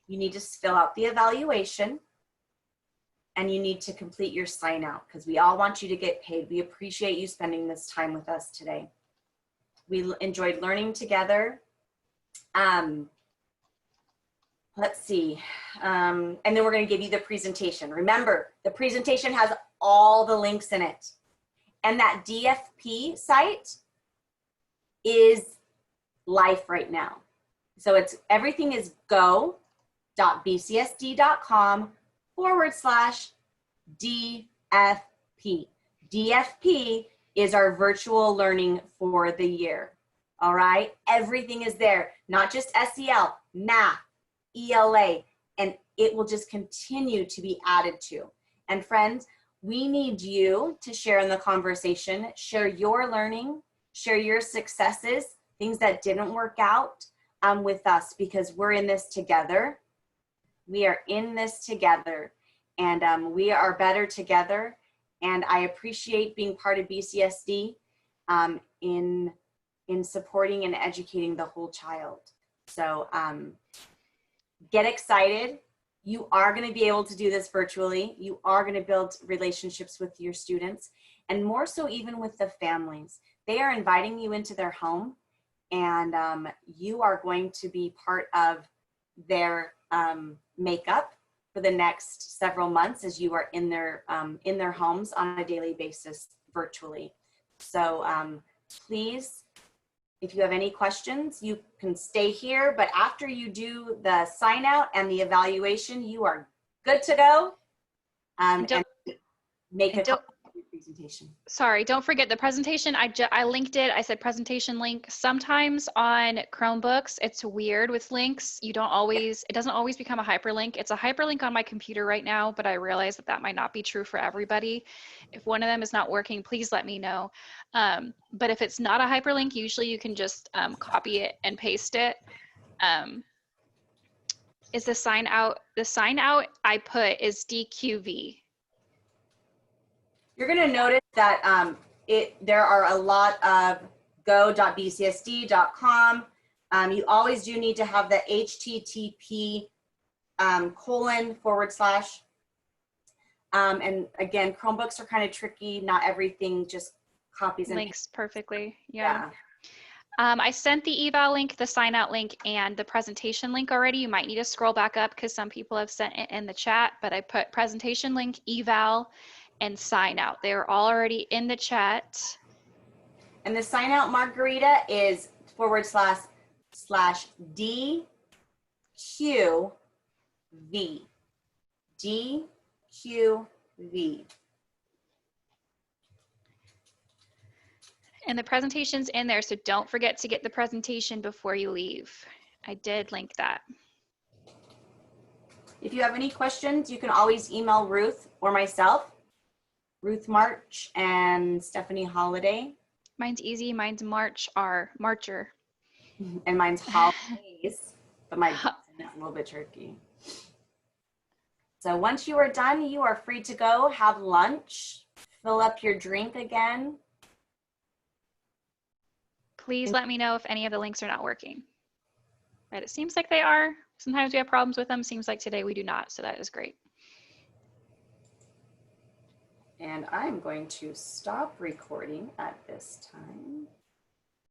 You need to fill out the evaluation, and you need to complete your sign out, because we all want you to get paid. We appreciate you spending this time with us today. We enjoyed learning together. Let's see. And then we're going to give you the presentation. Remember, the presentation has all the links in it. And that DFP site is live right now. So everything is go.bcsd.com/DFP. DFP is our virtual learning for the year. All right. Everything is there, not just SEL, math, ELA, and it will just continue to be added to. And friends, we need you to share in the conversation, share your learning, share your successes, things that didn't work out with us, because we're in this together. We are in this together, and we are better together. And I appreciate being part of BCSD in supporting and educating the whole child. So get excited. You are going to be able to do this virtually. You are going to build relationships with your students, and more so even with the families. They are inviting you into their home, and you are going to be part of their makeup for the next several months as you are in their homes on a daily basis virtually. So please, if you have any questions, you can stay here, but after you do the sign out and the evaluation, you are good to go and make a and don't- copy of your presentation. Sorry, don't forget the presentation. I linked it. I said presentation link. Sometimes on Chromebooks, it's weird with links. It doesn't always become a hyperlink. It's a hyperlink on my computer right now, but I realize that might not be true for everybody. If one of them is not working, please let me know. But if it's not a hyperlink, usually you can just copy it and paste it. Is the sign out I put is DQV. You're going to notice that there are a lot of go.bcsd.com. You always do need to have the HTTP : / and again, Chromebooks are kind of tricky. Not everything just copies and links perfectly. Yeah. I sent the eval link, the sign out link, and the presentation link already. You might need to scroll back up because some people have sent it in the chat, but I put presentation link, eval, and sign out. They are all already in the chat. And the sign out margarita is / DQV. DQV. And the presentation's in there, so don't forget to get the presentation before you leave. I did link that. If you have any questions, you can always email Ruth or myself, Ruth March and Stephanie Holiday. Mine's easy. Mine's Marcher. And mine's Holidays, but my is a little bit tricky. So once you are done, you are free to go have lunch, fill up your drink again. Please let me know if any of the links are not working. Right, it seems like they are. Sometimes we have problems with them. Seems like today we do not, so that is great. And I'm going to stop recording at this time.